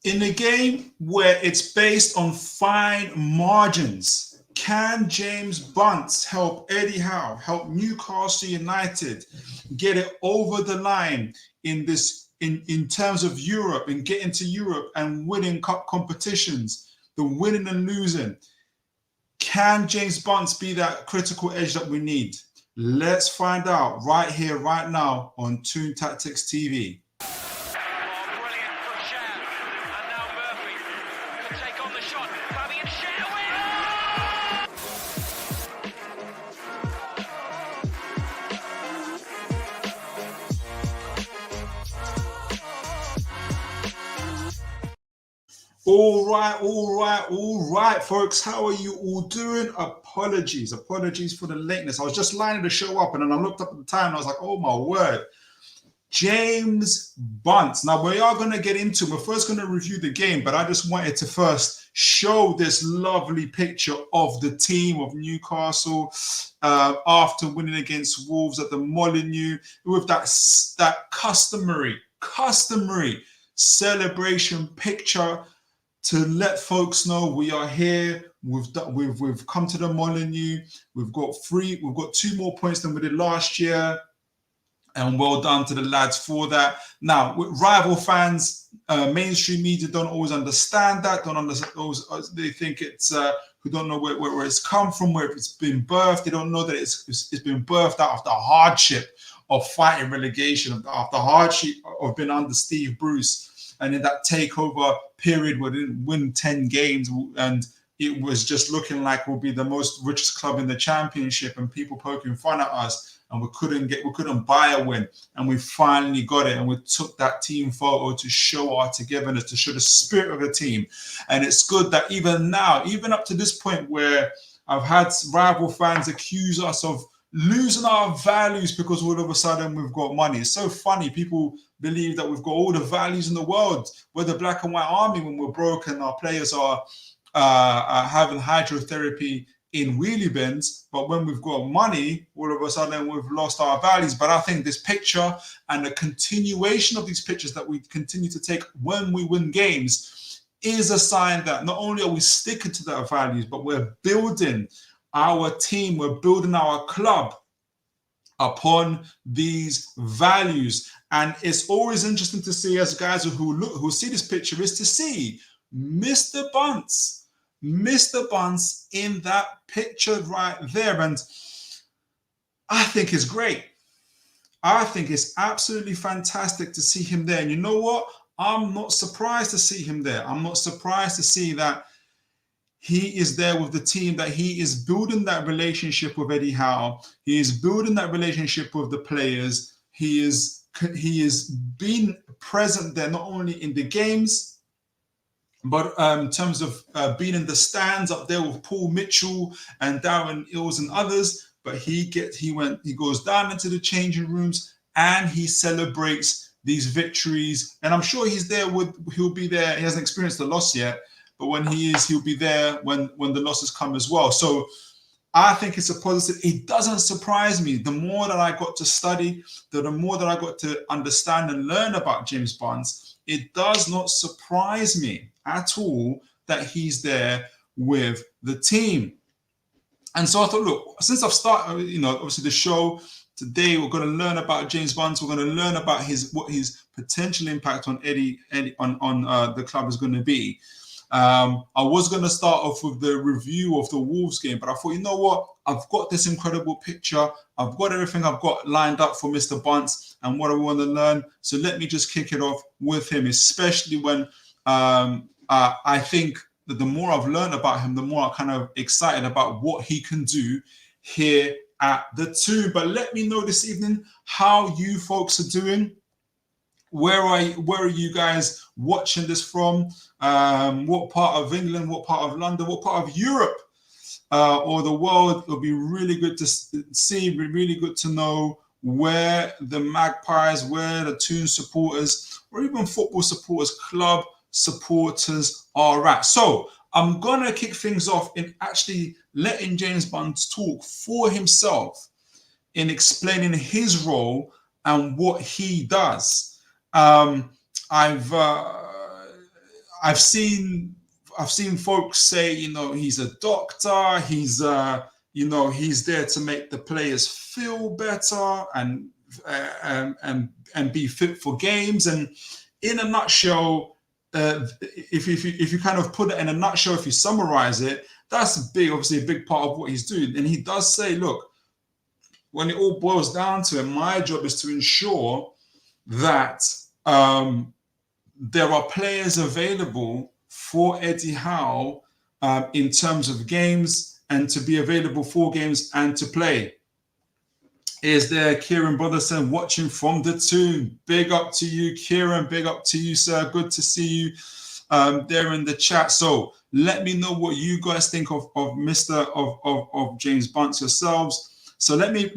In a game where it's based on fine margins, can James Bunce help Eddie Howe, help Newcastle United get it over the line in this in terms of Europe and getting to Europe and winning cup competitions, the winning and losing? Can James Bunce be that critical edge that we need? Let's find out right here, right now on Toon Tactics TV. All right, folks. How are you all doing? Apologies for the lateness. I was just lining the show up, and then I looked up at the time, and I was like, "Oh my word!" James Bunce. Now we are going to get into. We're first going to review the game, but I just wanted to first show this lovely picture of the team of Newcastle after winning against Wolves at the Molineux with that customary celebration picture to let folks know we are here. We've come to the Molineux. We've got 2 more points than we did last year, and well done to the lads for that. Now, with rival fans, mainstream media don't always understand that. They think it's who don't know where it's come from, where it's been birthed. They don't know that it's been birthed out of the hardship of fighting relegation, after hardship of being under Steve Bruce. And in that takeover period, we didn't win 10 games, and it was just looking like we'll be the most richest club in the championship, and people poking fun at us, and we couldn't buy a win, and we finally got it, and we took that team photo to show our togetherness, to show the spirit of the team. And it's good that even now, even up to this point, where I've had rival fans accuse us of losing our values because all of a sudden we've got money. It's so funny. People believe that we've got all the values in the world. We're the black and white army when we're broken. Our players are having hydrotherapy in wheelie bins, but when we've got money, all of a sudden we've lost our values. But I think this picture and the continuation of these pictures that we continue to take when we win games is a sign that not only are we sticking to their values, but we're building our team, we're building our club upon these values. And it's always interesting to see, as guys who see this picture, is to see Mr. Bunce in that picture right there. And I think it's great. I think it's absolutely fantastic to see him there. And you know what? I'm not surprised to see him there. I'm not surprised to see that he is there with the team, that he is building that relationship with Eddie Howe. He is building that relationship with the players. He is being present there, not only in the games, but in terms of being in the stands up there with Paul Mitchell and Darren Ills and others. But he goes down into the changing rooms and he celebrates these victories. And I'm sure he'll be there. He hasn't experienced the loss yet, but when he is, he'll be there when the losses come as well. So I think it's a positive. It doesn't surprise me. The more that I got to study, the more that I got to understand and learn about James Bunce, it does not surprise me at all that he's there with the team. And so I thought, look, since I've started, obviously the show today, we're going to learn about James Bunce. We're going to learn about what his potential impact on Eddie on the club is going to be. I was going to start off with the review of the Wolves game, but I thought, you know what? I've got this incredible picture. I've got everything I've got lined up for Mr. Bunce and what I want to learn. So let me just kick it off with him, especially when I think that the more I've learned about him, the more I'm kind of excited about what he can do here at the Toon. But let me know this evening how you folks are doing. Where are you guys watching this from? What part of England, what part of London, what part of Europe or the world? It'll be really good to see, really good to know where the Magpies, where the Toon supporters, or even football supporters, club supporters are at. So I'm going to kick things off in actually letting James Bunce talk for himself in explaining his role and what he does. I I've seen folks say, he's a doctor, he's he's there to make the players feel better and be fit for games. And in a nutshell, if you kind of put it in a nutshell, if you summarize it, that's obviously a big part of what he's doing. And he does say, look, when it all boils down to it, my job is to ensure that there are players available for Eddie Howe in terms of games, and to be available for games and to play. Is there Kieran Brotherson watching from the tomb? Big up to you, Kieran. Big up to you, sir. Good to see you there in the chat. So let me know what you guys think of James Bunce yourselves. So let me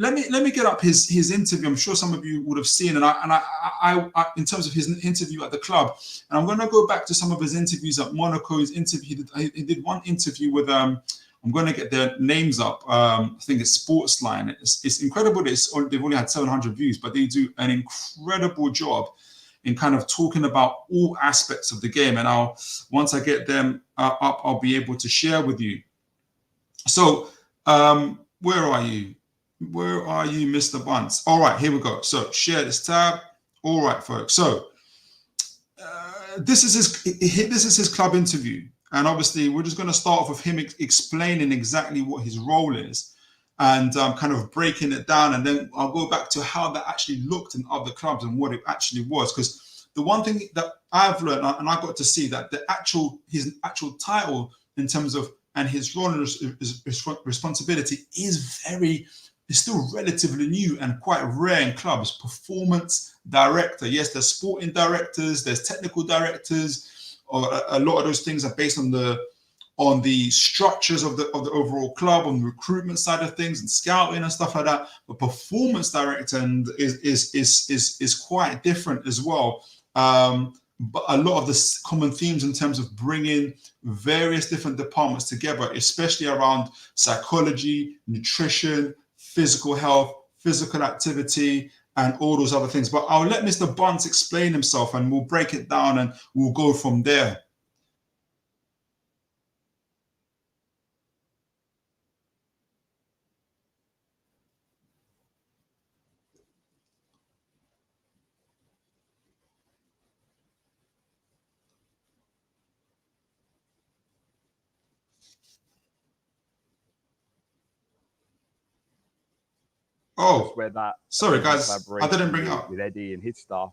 get up his interview. I'm sure some of you would have seen, and I in terms of his interview at the club. And I'm going to go back to some of his interviews at Monaco. His interview, he did one interview with I'm going to get their names up. I think it's Sportsline. It's incredible that they've only had 700 views, but they do an incredible job in kind of talking about all aspects of the game. And once I get them up, I'll be able to share with you. So where are you? Where are you, Mr. Bunce? All right, here we go. So share this tab. All right, folks. So this is his club interview. And obviously, we're just going to start off with him explaining exactly what his role is and kind of breaking it down. And then I'll go back to how that actually looked in other clubs and what it actually was. Because the one thing that I've learned, and I got to see that his actual title in terms of, and his role and responsibility is still relatively new and quite rare in clubs. Performance director. Yes, there's sporting directors, there's technical directors. Or a lot of those things are based on the structures of the overall club, on the recruitment side of things and scouting and stuff like that. But performance director is quite different as well. But a lot of the common themes in terms of bringing various different departments together, especially around psychology, nutrition, physical health, physical activity, and all those other things. But I'll let Mr. Bunce explain himself and we'll break it down and we'll go from there. Oh, where that sorry guys, I didn't bring it up. With Eddie and his staff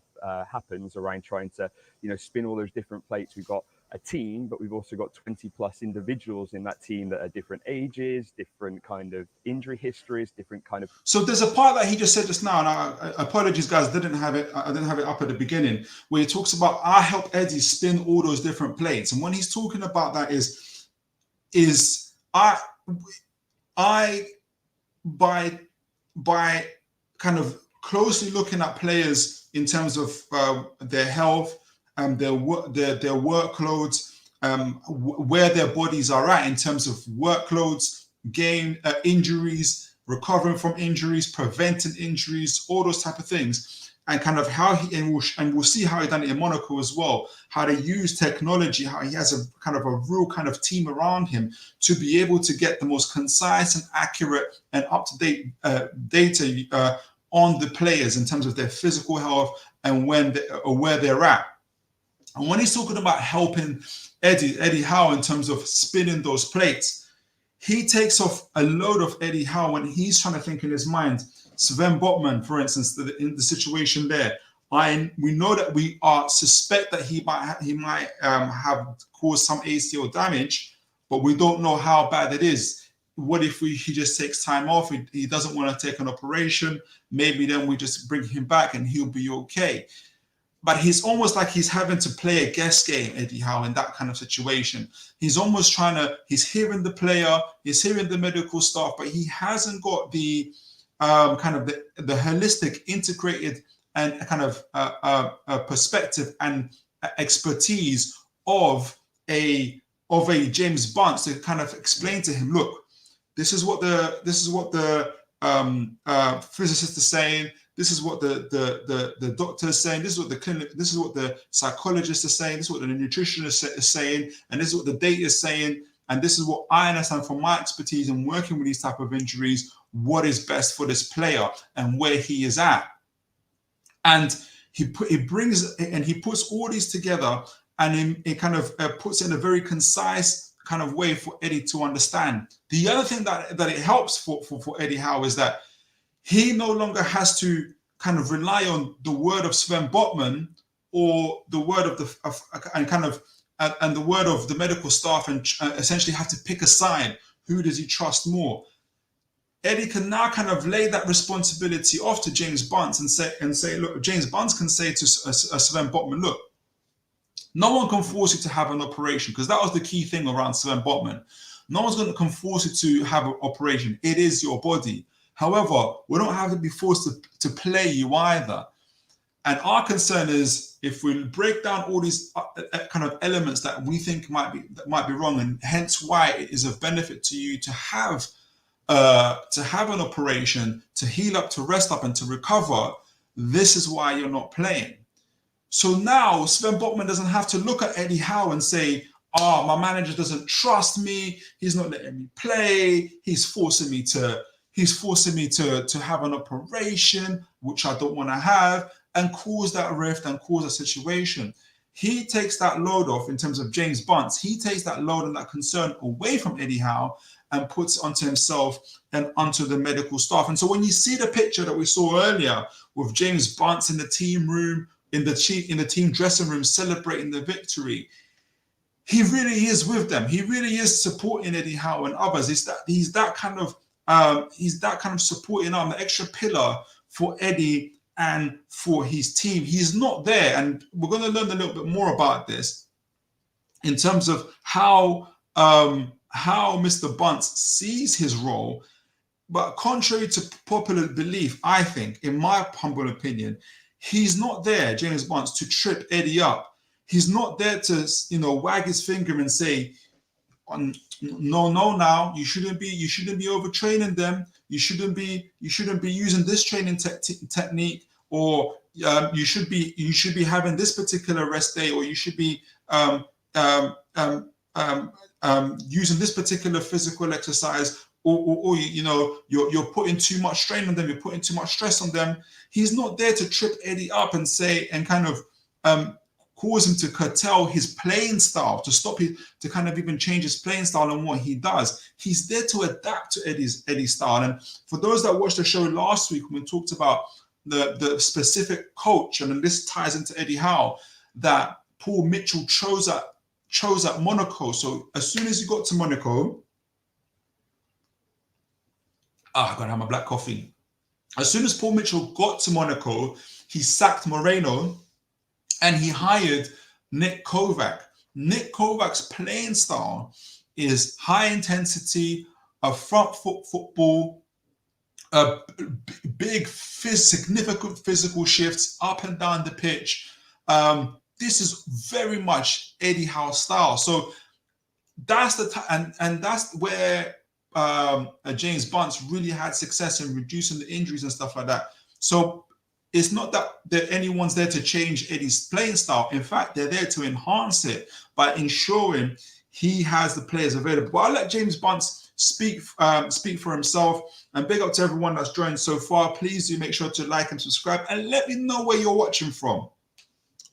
happens around trying to, spin all those different plates. We've got a team, but we've also got 20 plus individuals in that team that are different ages, different kind of injury histories, different kind of. So there's a part that he just said just now, and apologies guys, I didn't have it up at the beginning, where he talks about I help Eddie spin all those different plates. And when he's talking about that is I by kind of closely looking at players in terms of their health and their workloads, where their bodies are at in terms of workloads, injuries, recovering from injuries, preventing injuries, all those type of things, and kind of how we'll see how he done it in Monaco as well, how to use technology, how he has a kind of a real kind of team around him to be able to get the most concise and accurate and up-to-date data on the players in terms of their physical health and where they're at. And when he's talking about helping Eddie Howe in terms of spinning those plates, he takes off a load of Eddie Howe when he's trying to think in his mind. Sven Botman, for instance, in the situation there, we know that we suspect that he might have caused some ACL damage, but we don't know how bad it is. What if he just takes time off? He doesn't want to take an operation. Maybe then we just bring him back and he'll be okay. But he's almost like he's having to play a guess game, Eddie Howe, in that kind of situation. He's almost he's hearing the player, he's hearing the medical staff, but he hasn't got the kind of the holistic, integrated, and kind of perspective and expertise of a James Bunce to kind of explain to him, look, this is what the physicist is saying. This is what the doctor is saying. This is what the clinic. This is what the psychologist is saying. This is what the nutritionist is saying, and this is what the data is saying. And this is what I understand from my expertise in working with these type of injuries. What is best for this player and where he is at. And he puts all these together, and it kind of puts in a very concise kind of way for Eddie to understand. The other thing that it helps for Eddie Howe is that he no longer has to kind of rely on the word of Sven Botman or the word of the word of the medical staff, and essentially have to pick a side. Who does he trust more? Eddie can now kind of lay that responsibility off to James Bunce and say, look, James Bunce can say to Sven Botman, look, no one can force you to have an operation, because that was the key thing around Sven Botman. No one's going to force you to have an operation. It is your body. However, we don't have to be forced to play you either. And our concern is, if we break down all these kind of elements that we think might be wrong, and hence why it is of benefit to you to have an operation, to heal up, to rest up, and to recover, this is why you're not playing. So now Sven Botman doesn't have to look at Eddie Howe and say, oh, my manager doesn't trust me. He's not letting me play. He's forcing me to have an operation, which I don't want to have, and cause that rift and cause a situation. He takes that load off in terms of James Bunce. He takes that load and that concern away from Eddie Howe and puts onto himself and onto the medical staff. And so when you see the picture that we saw earlier with James Bunce in the team room, in the team dressing room celebrating the victory, he really is with them. He really is supporting Eddie Howe and others. He's that kind of supporting arm, the extra pillar for Eddie and for his team. He's not there, and we're going to learn a little bit more about this in terms of how Mr. Bunce sees his role. But contrary to popular belief, I think, in my humble opinion, he's not there, James Bunce, to trip Eddie up. He's not there to, wag his finger and say, no, now you shouldn't be overtraining them. You shouldn't be using this training technique, or you should be having this particular rest day, or you should be using this particular physical exercise, or you're putting too much strain on them, you're putting too much stress on them. He's not there to trip Eddie up and say, and kind of cause him to curtail his playing style, to stop him, to kind of even change his playing style and what he does. He's there to adapt to Eddie's style. And for those that watched the show last week, when we talked about the specific coach, and this ties into Eddie Howe, that Paul Mitchell chose at Monaco. So as soon as he got to Monaco, I gotta have my black coffee. As soon as Paul Mitchell got to Monaco, he sacked Moreno and he hired Nick Kovac. Nick Kovac's playing style is high intensity, a front foot football, big, significant physical shifts up and down the pitch. This is very much Eddie Howe's style. So that's and that's where James Bunce really had success in reducing the injuries and stuff like that. So it's not that anyone's there to change Eddie's playing style. In fact, they're there to enhance it by ensuring he has the players available. But I'll let James Bunce speak for himself. And big up to everyone that's joined so far. Please do make sure to like and subscribe, and let me know where you're watching from.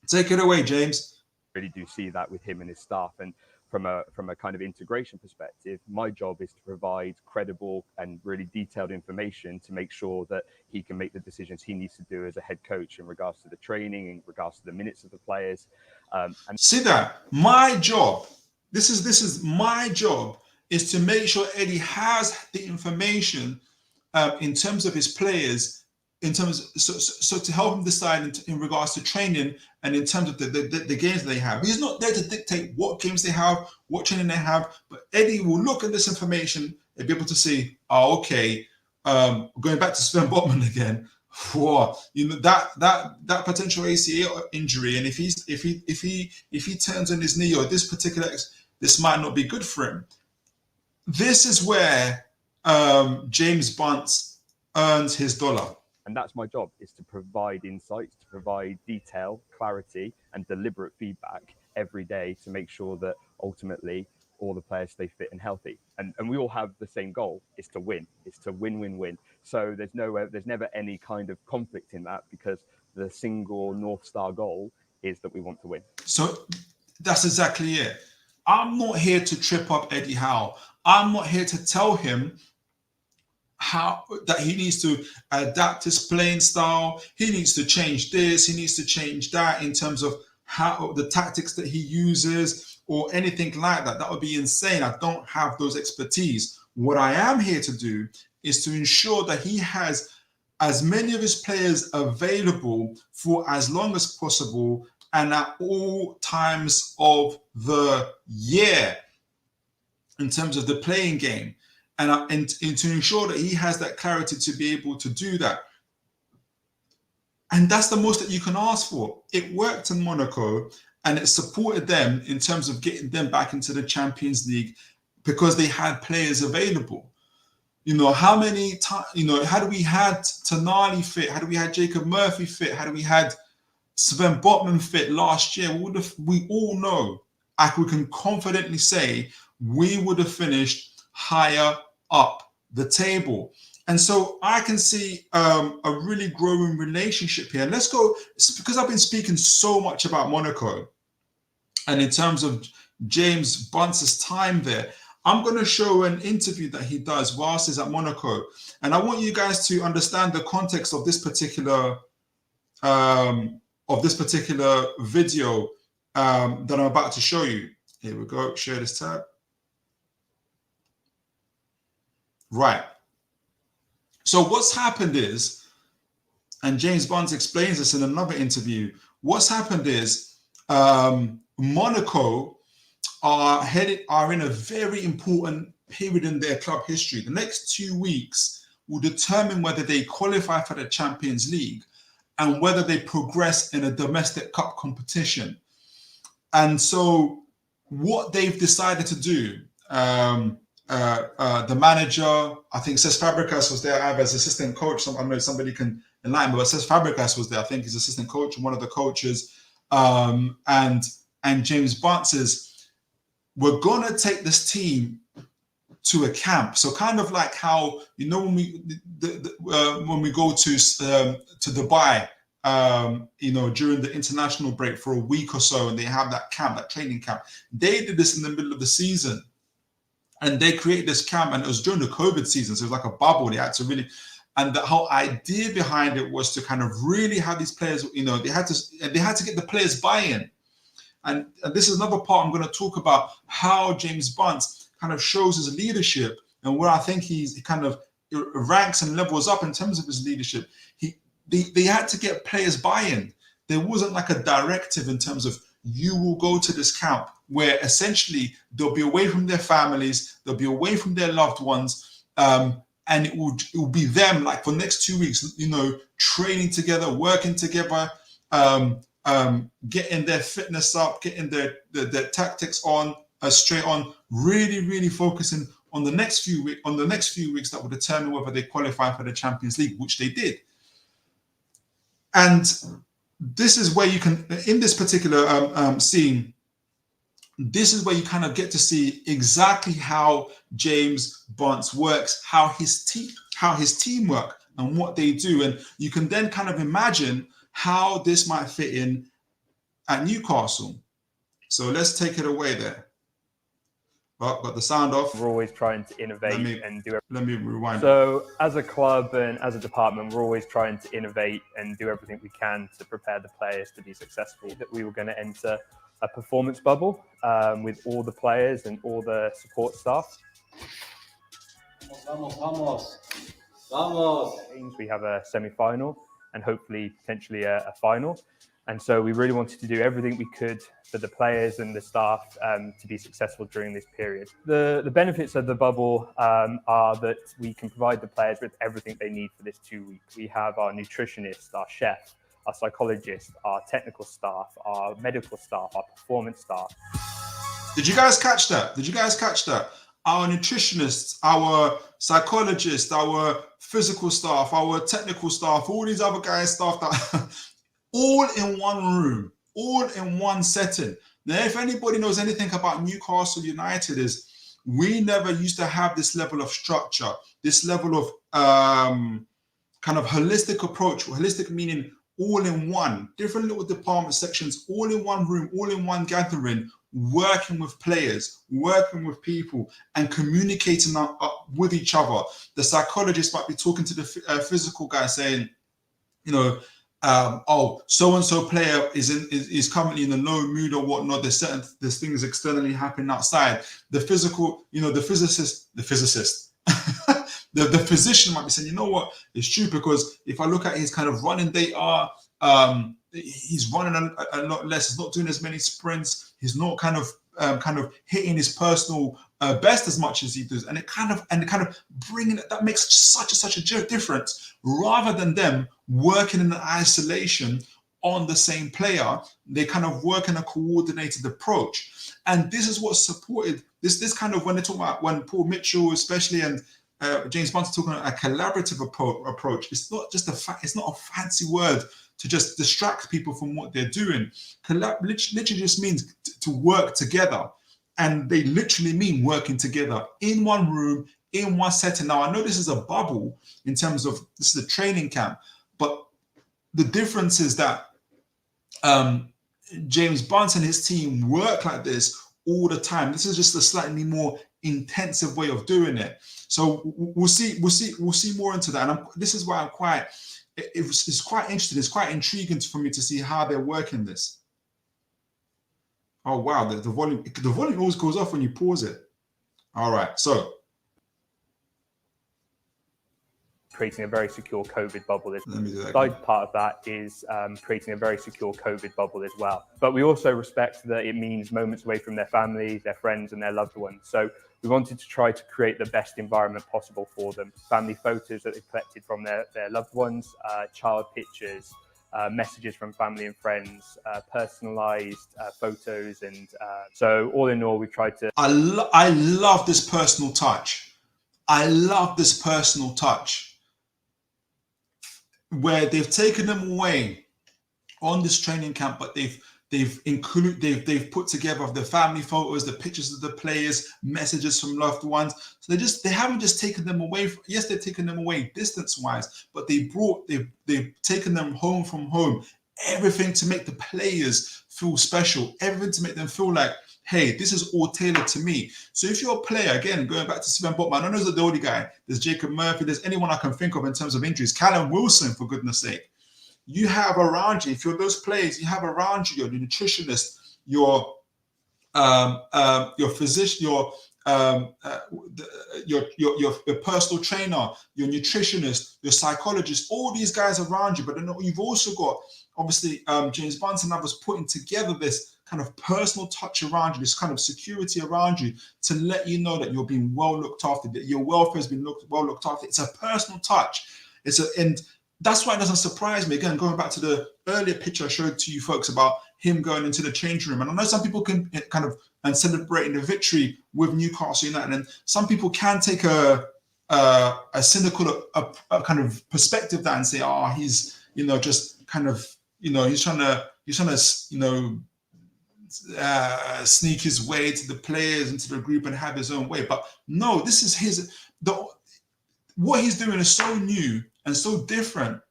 Take it away, James. Really do see that with him and his staff. And from a kind of integration perspective, my job is to provide credible and really detailed information to make sure that he can make the decisions he needs to do as a head coach in regards to the training, in regards to the minutes of the players. And see that my job, this is my job, is to make sure Eddie has the information in terms of his players, in terms so to help him decide in regards to training and in terms of the games they have. He's not there to dictate what games they have, what training they have, but Eddie will look at this information and be able to say, oh, okay, going back to Sven Botman again, that potential ACL injury, and if he turns on his knee, or this might not be good for him. This is where James Bunce earns his dollar. And that's my job, is to provide insights, to provide detail, clarity, and deliberate feedback every day to make sure that ultimately all the players stay fit and healthy. And we all have the same goal, is to win. It's to win, win, win. So there's never any kind of conflict in that, because the single North Star goal is that we want to win. So that's exactly it. I'm not here to trip up Eddie Howe. I'm not here to tell him how that he needs to adapt his playing style. He needs to change this. He needs to change that in terms of how the tactics that he uses or anything like that. That would be insane. I don't have those expertise. What I am here to do is to ensure that he has as many of his players available for as long as possible and at all times of the year in terms of the playing game. And to ensure that he has that clarity to be able to do that. And that's the most that you can ask for. It worked in Monaco, and it supported them in terms of getting them back into the Champions League because they had players available. You know, how many times, you know, had we had Tonali fit, had we had Jacob Murphy fit, had we had Sven Botman fit last year, we all know, we can confidently say, we would have finished higher up the table. And so I can see a really growing relationship here. Let's go, because I've been speaking so much about Monaco and in terms of James Bunce's time there, I'm going to show an interview that he does whilst he's at Monaco. And I want you guys to understand the context of this particular video that I'm about to show you. Here we go, share this tab. Right. So what's happened is, and James Bunce explains this in another interview, what's happened is Monaco are in a very important period in their club history. The next 2 weeks will determine whether they qualify for the Champions League and whether they progress in a domestic cup competition. And so what they've decided to do, the manager, I think Cesc Fabregas was there either as assistant coach. I don't know if somebody can enlighten me, but Cesc Fabregas was there. I think he's assistant coach and one of the coaches. And James Bunce is, we're going to take this team to a camp. So kind of like how, you know, when we go to Dubai, you know, during the international break for a week or so, and they have that camp, that training camp. They did this in the middle of the season. And they created this camp, and it was during the COVID season, so it was like a bubble. They had to really, and the whole idea behind it was to kind of really have these players, you know, they had to get the players buy-in. And this is another part I'm going to talk about, how James Bunce kind of shows his leadership and where I think he kind of ranks and levels up in terms of his leadership. They had to get players buy-in. There wasn't like a directive in terms of, you will go to this camp, where essentially they'll be away from their families, they'll be away from their loved ones, and it will be them, like for the next 2 weeks, you know, training together, working together, getting their fitness up, getting their tactics on straight on, really focusing on the next few weeks that will determine whether they qualify for the Champions League, which they did. And this is where you can, in this particular scene, this is where you kind of get to see exactly how James Bunce works, how his team work and what they do. And you can then kind of imagine how this might fit in at Newcastle. So let's take it away there. Well, got the sound off. We're always trying to innovate and do everything. Let me rewind. So as a club and as a department, we're always trying to innovate and do everything we can to prepare the players to be successful. That we were going to enter a performance bubble with all the players and all the support staff. Vamos. We have a semi-final and hopefully potentially a final. And so we really wanted to do everything we could for the players and the staff to be successful during this period. The benefits of the bubble are that we can provide the players with everything they need for this 2 weeks. We have our nutritionist, our chef, our psychologist, our technical staff, our medical staff, our performance staff. Did you guys catch that? our nutritionists, our psychologists, our physical staff, our technical staff, all these other guys, staff that all in one room, all in one setting. Now, if anybody knows anything about Newcastle United, is we never used to have this level of structure, this level of kind of holistic approach. Holistic meaning all in one, different little department sections, all in one room, all in one gathering, working with players, working with people, and communicating with each other. The psychologist might be talking to the physical guy, saying, you know, oh, so and so player is currently in a low mood or whatnot. There's things externally happening outside. The physical, you know, the physicist, the physician might be saying, you know what, it's true, because if I look at his kind of running data, he's running a lot less. He's not doing as many sprints. He's not kind of hitting his personal best as much as he does, and it kind of bringing it, that makes such a difference, rather than them working in isolation on the same player. They kind of work in a coordinated approach, and this is what supported this kind of, when they talk about, when Paul Mitchell especially and James Bunce talking about a collaborative approach. It's not just it's not a fancy word to just distract people from what they're doing. Literally just means to work together. And they literally mean working together in one room, in one setting. Now, I know this is a bubble in terms of, this is a training camp, but the difference is that James Bunce and his team work like this all the time. This is just a slightly more intensive way of doing it. So we'll see more into that. And this is why I'm quite, it's quite interesting. It's quite intriguing for me to see how they're working this. Oh wow, the volume always goes off when you pause it. All right, so creating a very secure COVID bubble. Let me do that. The side part of that is creating a very secure COVID bubble as well. But we also respect that it means moments away from their family, their friends, and their loved ones. So we wanted to try to create the best environment possible for them. Family photos that they collected from their loved ones, child pictures, messages from family and friends, personalized photos, and so all in all, we tried to. I love this personal touch. I love this personal touch, where they've taken them away on this training camp, but they've put together the family photos, the pictures of the players, messages from loved ones. So they haven't just taken them away. Yes, they've taken them away distance-wise, but they've taken them home from home. Everything to make the players feel special. Everything to make them feel like, hey, this is all tailored to me. So if you're a player, again, going back to Sven Botman, I know there's the only guy. There's Jacob Murphy. There's anyone I can think of in terms of injuries. Callum Wilson, for goodness sake. You have around you, if you're those players, you have around you your nutritionist, your physician, your personal trainer, your nutritionist, your psychologist, all these guys around you. But then you've also got, obviously, James Bunce and others putting together this kind of personal touch around you, this kind of security around you, to let you know that you're being well looked after, that your welfare has been well looked after. It's a personal touch. And that's why it doesn't surprise me. Again, going back to the earlier picture I showed to you folks about him going into the changing room. And I know some people can kind of, and celebrating the victory with Newcastle United, and some people can take a cynical kind of perspective that and say, oh, he's, just kind of, he's trying to, sneak his way to the players, into the group, and have his own way. But no, this is what he's doing is so new and so different.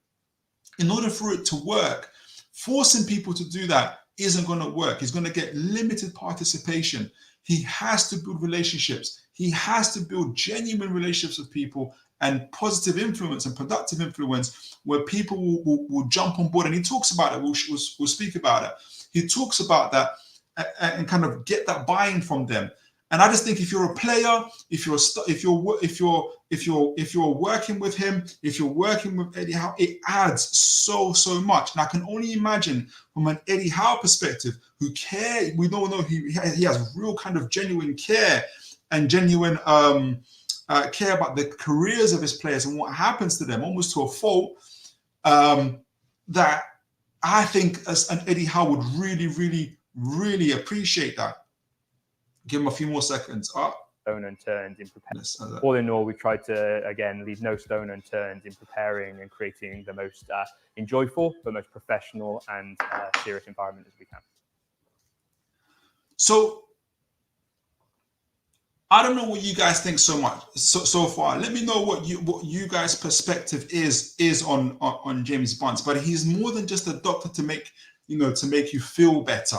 In order for it to work, forcing people to do that isn't going to work. He's going to get limited participation. He has to build relationships. He has to build genuine relationships with people, and positive influence and productive influence, where people will jump on board. And he talks about it. We'll speak about it. He talks about that and kind of get that buy-in from them. And I just think if you're a player, if you're working with him, if you're working with Eddie Howe, it adds so much. And I can only imagine from an Eddie Howe perspective, who care, we don't know, he has real kind of genuine care and genuine care about the careers of his players and what happens to them, almost to a fault, that I think an Eddie Howe would really appreciate that. Give him a few more seconds. stone unturned in preparing. All in all, we've tried to, again, leave no stone unturned in preparing and creating the most enjoyable, but most professional and serious environment as we can. So, I don't know what you guys think so far. Let me know what you guys' perspective is on James Bunce. But he's more than just a doctor to make you feel better.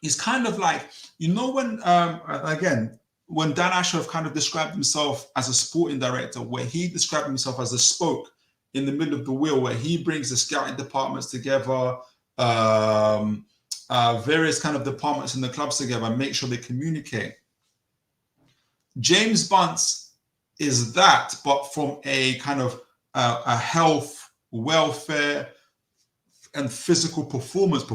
He's kind of like, when when Dan Ashworth kind of described himself as a sporting director, where he described himself as a spoke in the middle of the wheel, where he brings the scouting departments together, various kind of departments in the clubs together and make sure they communicate. James Bunce is that, but from a kind of a health, welfare, and physical performance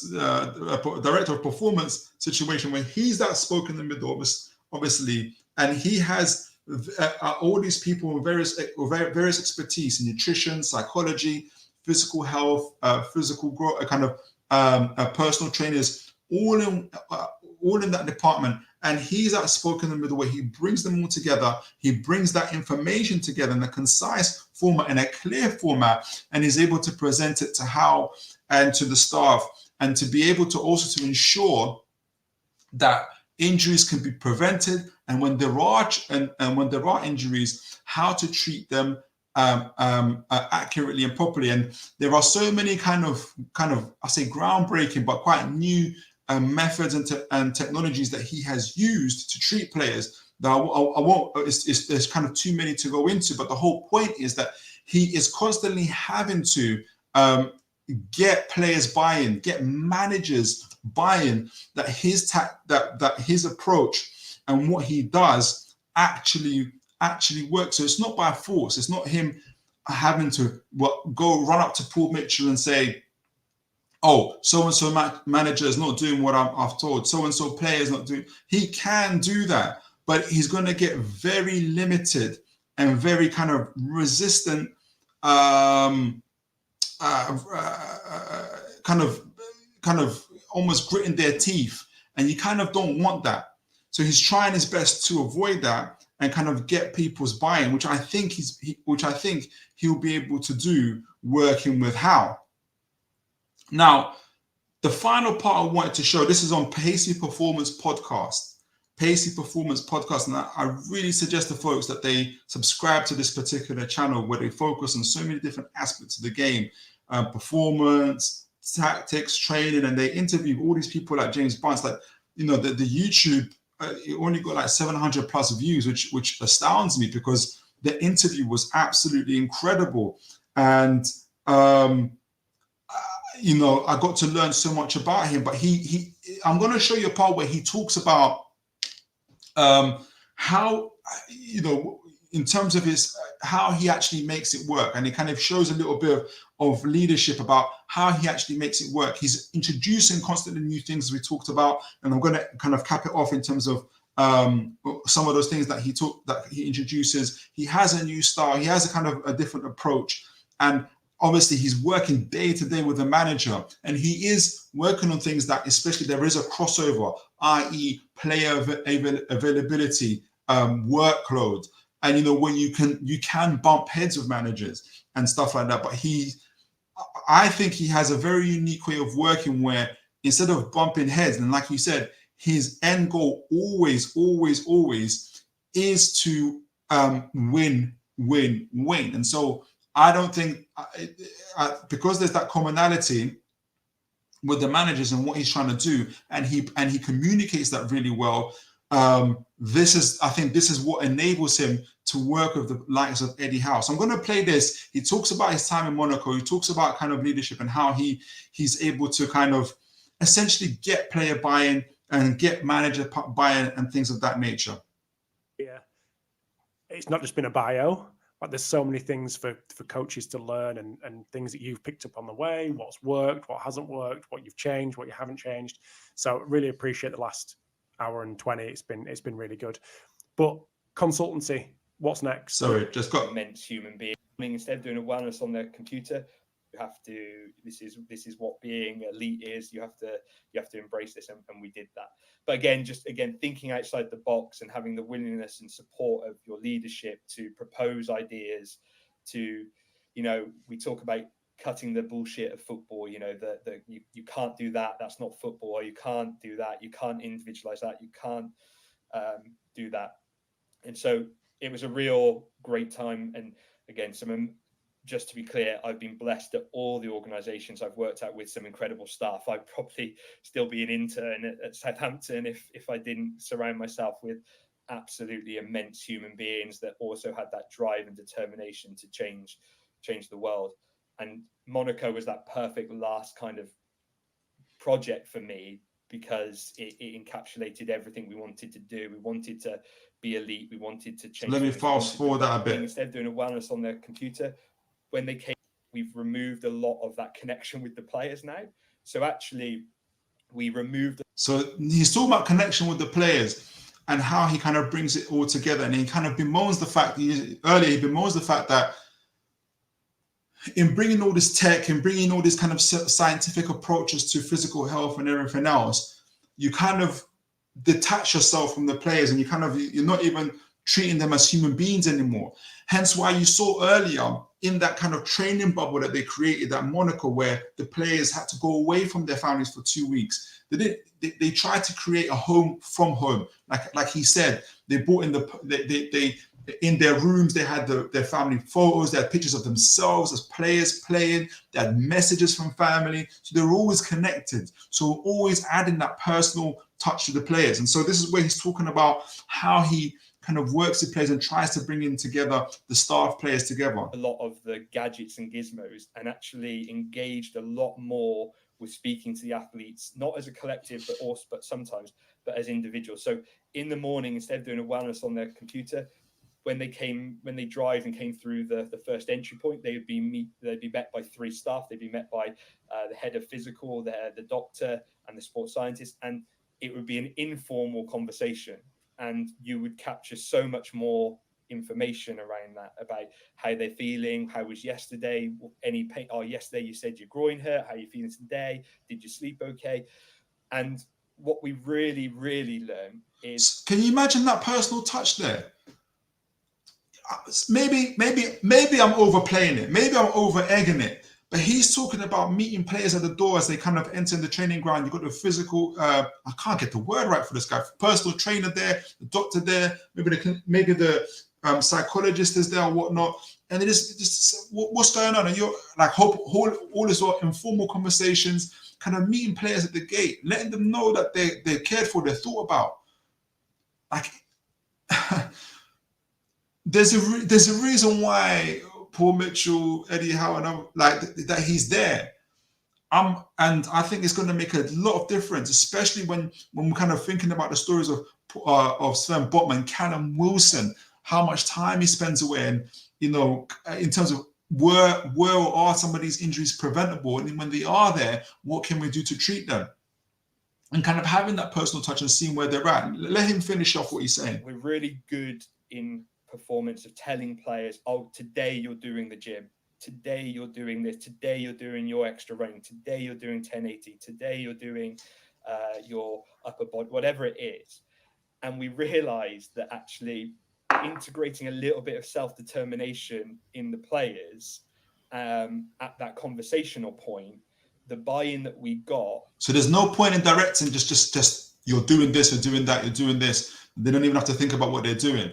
director of performance situation, where he's that spoke in the middle, obviously, and he has all these people with various expertise in nutrition, psychology, physical health, physical growth, kind of personal trainers, all in that department, and he's outspoken in the middle, where he brings them all together. He brings that information together in a concise format, in a clear format, and is able to present it to Howe and to the staff, and to be able to also to ensure that injuries can be prevented, and when there are injuries, how to treat them accurately and properly. And there are so many kind of I say groundbreaking but quite new methods and technologies that he has used to treat players that I won't. There's kind of too many to go into. But the whole point is that he is constantly having to get players buy-in, get managers buy-in, that his approach and what he does actually works. So it's not by force. It's not him having to go run up to Paul Mitchell and say, oh, so-and-so manager is not doing what I've told. So-and-so player is not doing. He can do that, but he's going to get very limited and very kind of resistant, kind of almost gritting their teeth. And you kind of don't want that. So he's trying his best to avoid that and kind of get people's buy-in, which I think he'll be able to do working with Howe. Now, the final part I wanted to show, this is on Pacey Performance Podcast. And I really suggest to folks that they subscribe to this particular channel, where they focus on so many different aspects of the game, performance, tactics, training, and they interview all these people like James Bunce. Like, the YouTube, it only got like 700 plus views, which astounds me, because the interview was absolutely incredible. And I got to learn so much about him. But I'm going to show you a part where he talks about how, in terms of how he actually makes it work. And it kind of shows a little bit of leadership about how he actually makes it work. He's introducing constantly new things, as we talked about. And I'm going to kind of cap it off in terms of some of those things that he introduces. He has a new style. He has a kind of a different approach. And obviously, he's working day to day with the manager, and he is working on things that, especially, there is a crossover, i.e., player availability, workload, and when you can bump heads with managers and stuff like that. But I think he has a very unique way of working, where instead of bumping heads, and like you said, his end goal always is to win. And so I don't think, because there's that commonality with the managers and what he's trying to do, and he communicates that really well. This is what enables him to work with the likes of Eddie Howe. So I'm going to play this. He talks about his time in Monaco. He talks about kind of leadership and how he's able to kind of essentially get player buy-in and get manager buy-in and things of that nature. Yeah, it's not just been a bio. But there's so many things for coaches to learn, and things that you've picked up on the way, what's worked, what hasn't worked, what you've changed, what you haven't changed. So really appreciate the last hour and 20. It's been really good. But consultancy, what's next? Sorry, just got immense human being. Instead of doing a wellness on their computer, have to, this is what being elite is. You have to embrace this, and we did that. But again, thinking outside the box and having the willingness and support of your leadership to propose ideas, to, we talk about cutting the bullshit of football, that you can't do that, that's not football, or you can't do that, you can't individualize that, you can't do that. And so it was a real great time. And again, just to be clear, I've been blessed at all the organizations I've worked at with some incredible staff. I'd probably still be an intern at Southampton if I didn't surround myself with absolutely immense human beings that also had that drive and determination to change the world. And Monaco was that perfect last kind of project for me, because it encapsulated everything we wanted to do. We wanted to be elite. We wanted to change. Let me fast forward that a bit. Instead of doing a wellness on their computer, when they came, we've removed a lot of that connection with the players now. So actually, we removed. So he's talking about connection with the players and how he kind of brings it all together. And he kind of bemoans the fact, he bemoans the fact that in bringing all this tech and bringing all these kind of scientific approaches to physical health and everything else, you kind of detach yourself from the players, and you're not even treating them as human beings anymore. Hence why you saw earlier in that kind of training bubble that they created at Monaco, where the players had to go away from their families for 2 weeks. They tried to create a home from home. Like he said, they brought in they in their rooms, they had their family photos, they had pictures of themselves as players playing, they had messages from family. So they were always connected. So always adding that personal touch to the players. And so this is where he's talking about how he kind of works with players and tries to bring in together the staff players together. A lot of the gadgets and gizmos, and actually engaged a lot more with speaking to the athletes, not as a collective, but sometimes as individuals. So in the morning, instead of doing a wellness on their computer, when they drive and came through the first entry point, they'd be met by 3 staff. They'd be met by the head of physical, the doctor, and the sports scientist, and it would be an informal conversation, and you would capture so much more information around that, about how they're feeling, how was yesterday, any pain. Oh, yesterday you said your groin hurt. How are you feeling today? Did you sleep okay? And what we really, really learn is, can you imagine that personal touch there? Maybe I'm overplaying it. Maybe I'm over egging it. But he's talking about meeting players at the door as they kind of enter in the training ground. You've got the physical, I can't get the word right for this guy. Personal trainer there, the doctor there, maybe the psychologist is there or whatnot. And it is just what's going on? And you're like, all this informal conversations, kind of meeting players at the gate, letting them know that they're cared for, they're thought about. Like, there's a reason why Paul Mitchell, Eddie Howe, and like that he's there. And I think it's going to make a lot of difference, especially when we're kind of thinking about the stories of Sven Botman, Callum Wilson, how much time he spends away, and in terms of where are some of these injuries preventable, and when they are there, what can we do to treat them? And kind of having that personal touch and seeing where they're at. Let him finish off what he's saying. We're really good in performance of telling players, oh, today you're doing the gym, today you're doing this, today you're doing your extra running, today you're doing 1080, today you're doing your upper body, whatever it is. And we realized that actually integrating a little bit of self-determination in the players at that conversational point, the buy-in that we got. So there's no point in directing, just you're doing this, you're doing that, you're doing this. They don't even have to think about what they're doing.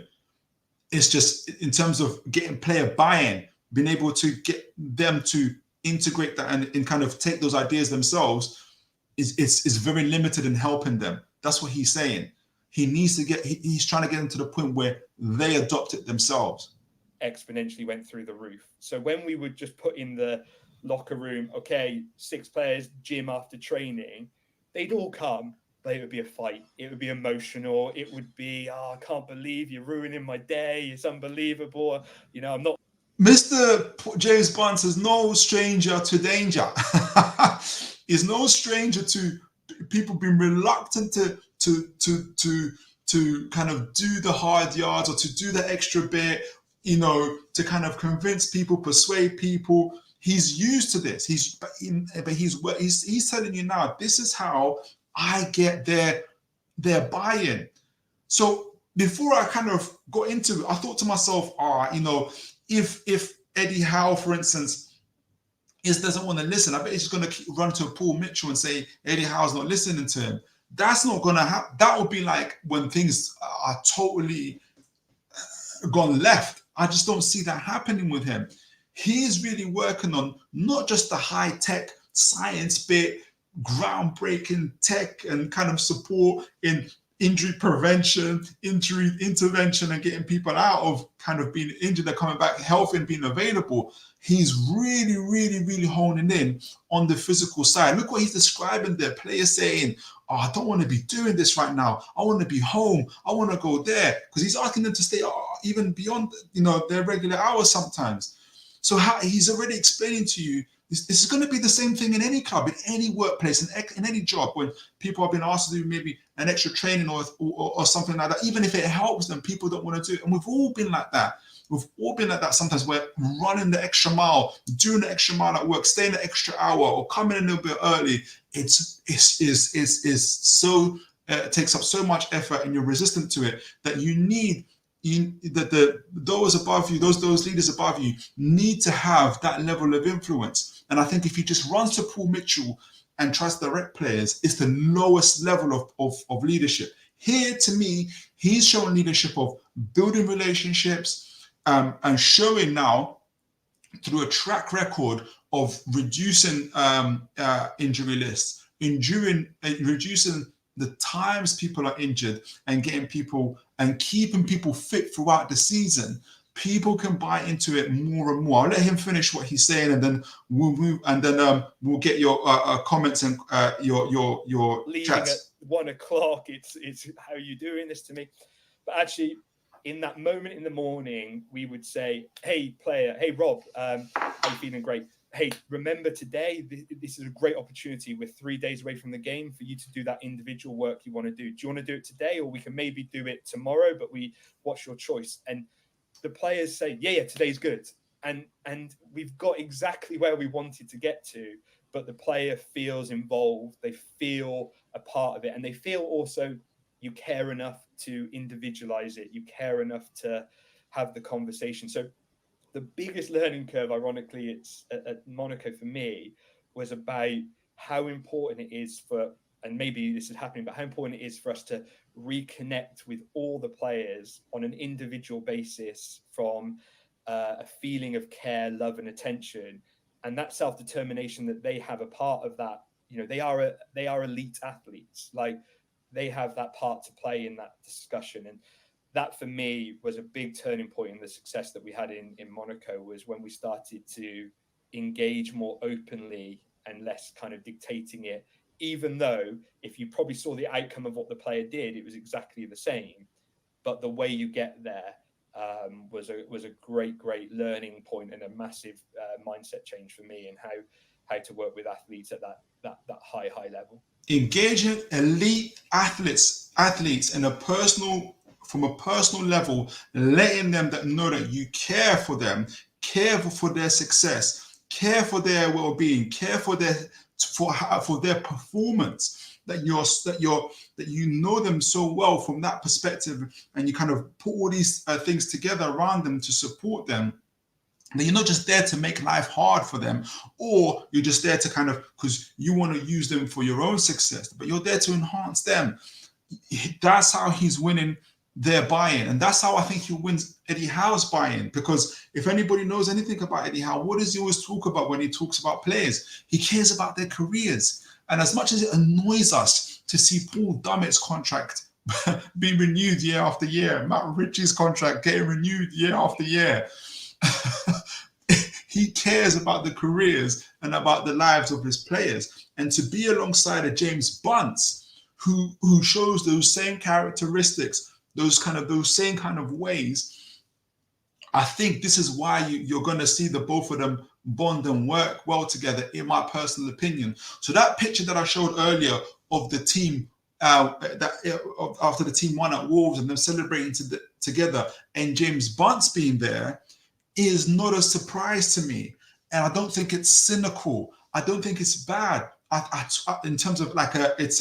It's just in terms of getting player buy-in, being able to get them to integrate that and kind of take those ideas themselves is very limited in helping them. That's what he's saying. He's trying to get them to the point where they adopt it themselves. Exponentially went through the roof. So when we would just put in the locker room, okay, 6 players, gym after training, they'd all come. But it would be a fight. It would be emotional. It would be, oh, I can't believe you're ruining my day. It's unbelievable. I'm not. Mr. James Bunce is no stranger to danger. He's no stranger to people being reluctant to kind of do the hard yards or to do the extra bit, to kind of convince people, persuade people. He's used to this. He's telling you now, this is how I get their buy-in. So before I kind of got into it, I thought to myself, if Eddie Howe, for instance, doesn't want to listen, I bet he's just going to run to Paul Mitchell and say Eddie Howe's not listening to him. That's not going to happen. That would be like when things are totally gone left. I just don't see that happening with him. He's really working on not just the high-tech science bit, groundbreaking tech and kind of support in injury prevention, injury intervention, and getting people out of kind of being injured, they're coming back healthy and being available. He's really, really, really honing in on the physical side. Look what he's describing there. Players saying, oh, I don't want to be doing this right now. I want to be home. I want to go there. Because he's asking them to stay even beyond, their regular hours sometimes. So he's already explaining to you, this is going to be the same thing in any club, in any workplace, in any job, when people have been asked to do maybe an extra training or something like that. Even if it helps them, people don't want to do it. And we've all been like that. We've all been like that sometimes. We're running the extra mile, doing the extra mile at work, staying the extra hour, or coming in a little bit early. It takes up so much effort, and you're resistant to it, that you need those above you, those leaders above you, need to have that level of influence. And I think if he just runs to Paul Mitchell and tries to direct players, it's the lowest level of leadership. Here, to me, he's showing leadership of building relationships and showing now through a track record of reducing injury lists, reducing the times people are injured, and getting people and keeping people fit throughout the season. People can buy into it more and more. I'll let him finish what he's saying, and then we'll move, and then we'll get your comments and your leaving chats. At 1 o'clock. It's how are you doing this to me? But actually, in that moment in the morning, we would say, "Hey, player, hey Rob, are you feeling great? Hey, remember today, this is a great opportunity. We're 3 days away from the game for you to do that individual work you want to do. Do you want to do it today, or we can maybe do it tomorrow? But what's your choice?" And the players say, yeah, today's good. And we've got exactly where we wanted to get to, but the player feels involved. They feel a part of it. And they feel also you care enough to individualize it. You care enough to have the conversation. So the biggest learning curve, ironically, it's at Monaco for me, was about how important it is and maybe this is happening, but how important it is for us to reconnect with all the players on an individual basis from a feeling of care, love, and attention, and that self-determination that they have a part of that. They are elite athletes. Like, they have that part to play in that discussion. And that for me was a big turning point in the success that we had in Monaco, was when we started to engage more openly and less kind of dictating it. Even though if you probably saw the outcome of what the player did, it was exactly the same, but the way you get there was a great learning point and a massive mindset change for me, and how to work with athletes at that high level. Engaging elite athletes from a personal level, letting them know that you care for them, care for their success, care for their well-being, care for their performance, that you know them so well from that perspective, and you kind of put all these things together around them to support them. That you're not just there to make life hard for them, or you're just there to kind of because you want to use them for your own success, but you're there to enhance them. That's how he's winning their buy-in, and that's how I think he wins Eddie Howe's buy-in. Because if anybody knows anything about Eddie Howe, what does he always talk about when he talks about players? He cares about their careers. And as much as it annoys us to see Paul Dummett's contract being renewed year after year, Matt Ritchie's contract getting renewed year after year, he cares about the careers and about the lives of his players. And to be alongside a James Bunce, who shows those same characteristics, those same kind of ways, I think this is why you're going to see the both of them bond and work well together, in my personal opinion. So that picture that I showed earlier of the team after the team won at Wolves and them celebrating together, and James Bunce being there, is not a surprise to me. and I don't think it's cynical. I don't think it's bad. In terms of like it's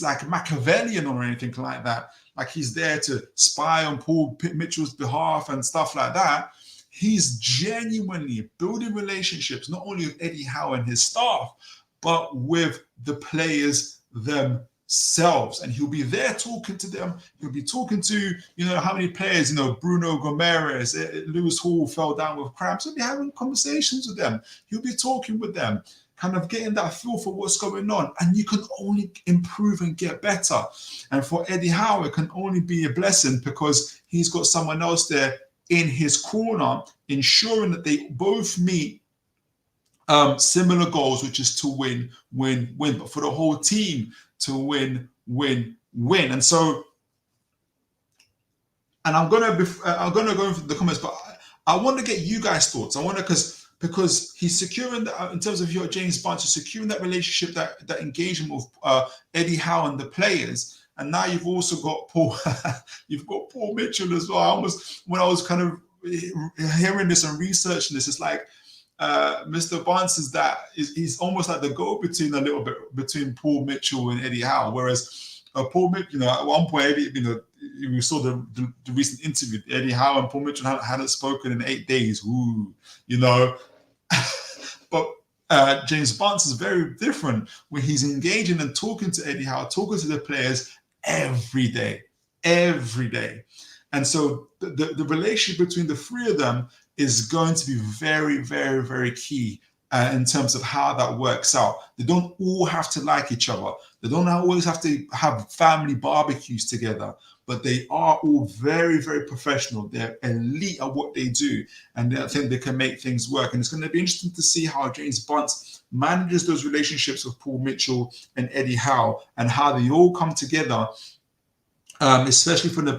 like Machiavellian or anything like that. Like he's there to spy on Paul Mitchell's behalf and stuff like that. He's genuinely building relationships, not only with Eddie Howe and his staff, but with the players themselves. And he'll be there talking to them. He'll be talking to, how many players, Bruno Gomes, Lewis Hall fell down with cramps. He'll be having conversations with them. He'll be talking with them, kind of getting that feel for what's going on. And you can only improve and get better. And for Eddie Howe, it can only be a blessing because he's got someone else there in his corner, ensuring that they both meet similar goals, which is to win, but for the whole team to win. And so, and I'm gonna go into the comments, but I want to get you guys' thoughts. I want to because he's securing that, in terms of your James Bunce, securing that relationship, that engagement with Eddie Howe and the players. And now you've also got Paul. You've got Paul Mitchell as well. When I was kind of hearing this and researching this, it's like Mr. Bunce he's almost like the go-between a little bit between Paul Mitchell and Eddie Howe. Whereas Paul Mitchell, at one point, Eddie, we saw the recent interview. Eddie Howe and Paul Mitchell hadn't spoken in 8 days. But James Bunce is very different, where he's engaging and talking to Eddie Howe, talking to the players every day. And so the relationship between the three of them is going to be very, very, very key in terms of how that works out. They don't all have to like each other. They don't always have to have family barbecues together, but they are all very, very professional. They're elite at what they do, and I think they can make things work. And it's going to be interesting to see how James Bunce manages those relationships with Paul Mitchell and Eddie Howe, and how they all come together, especially for the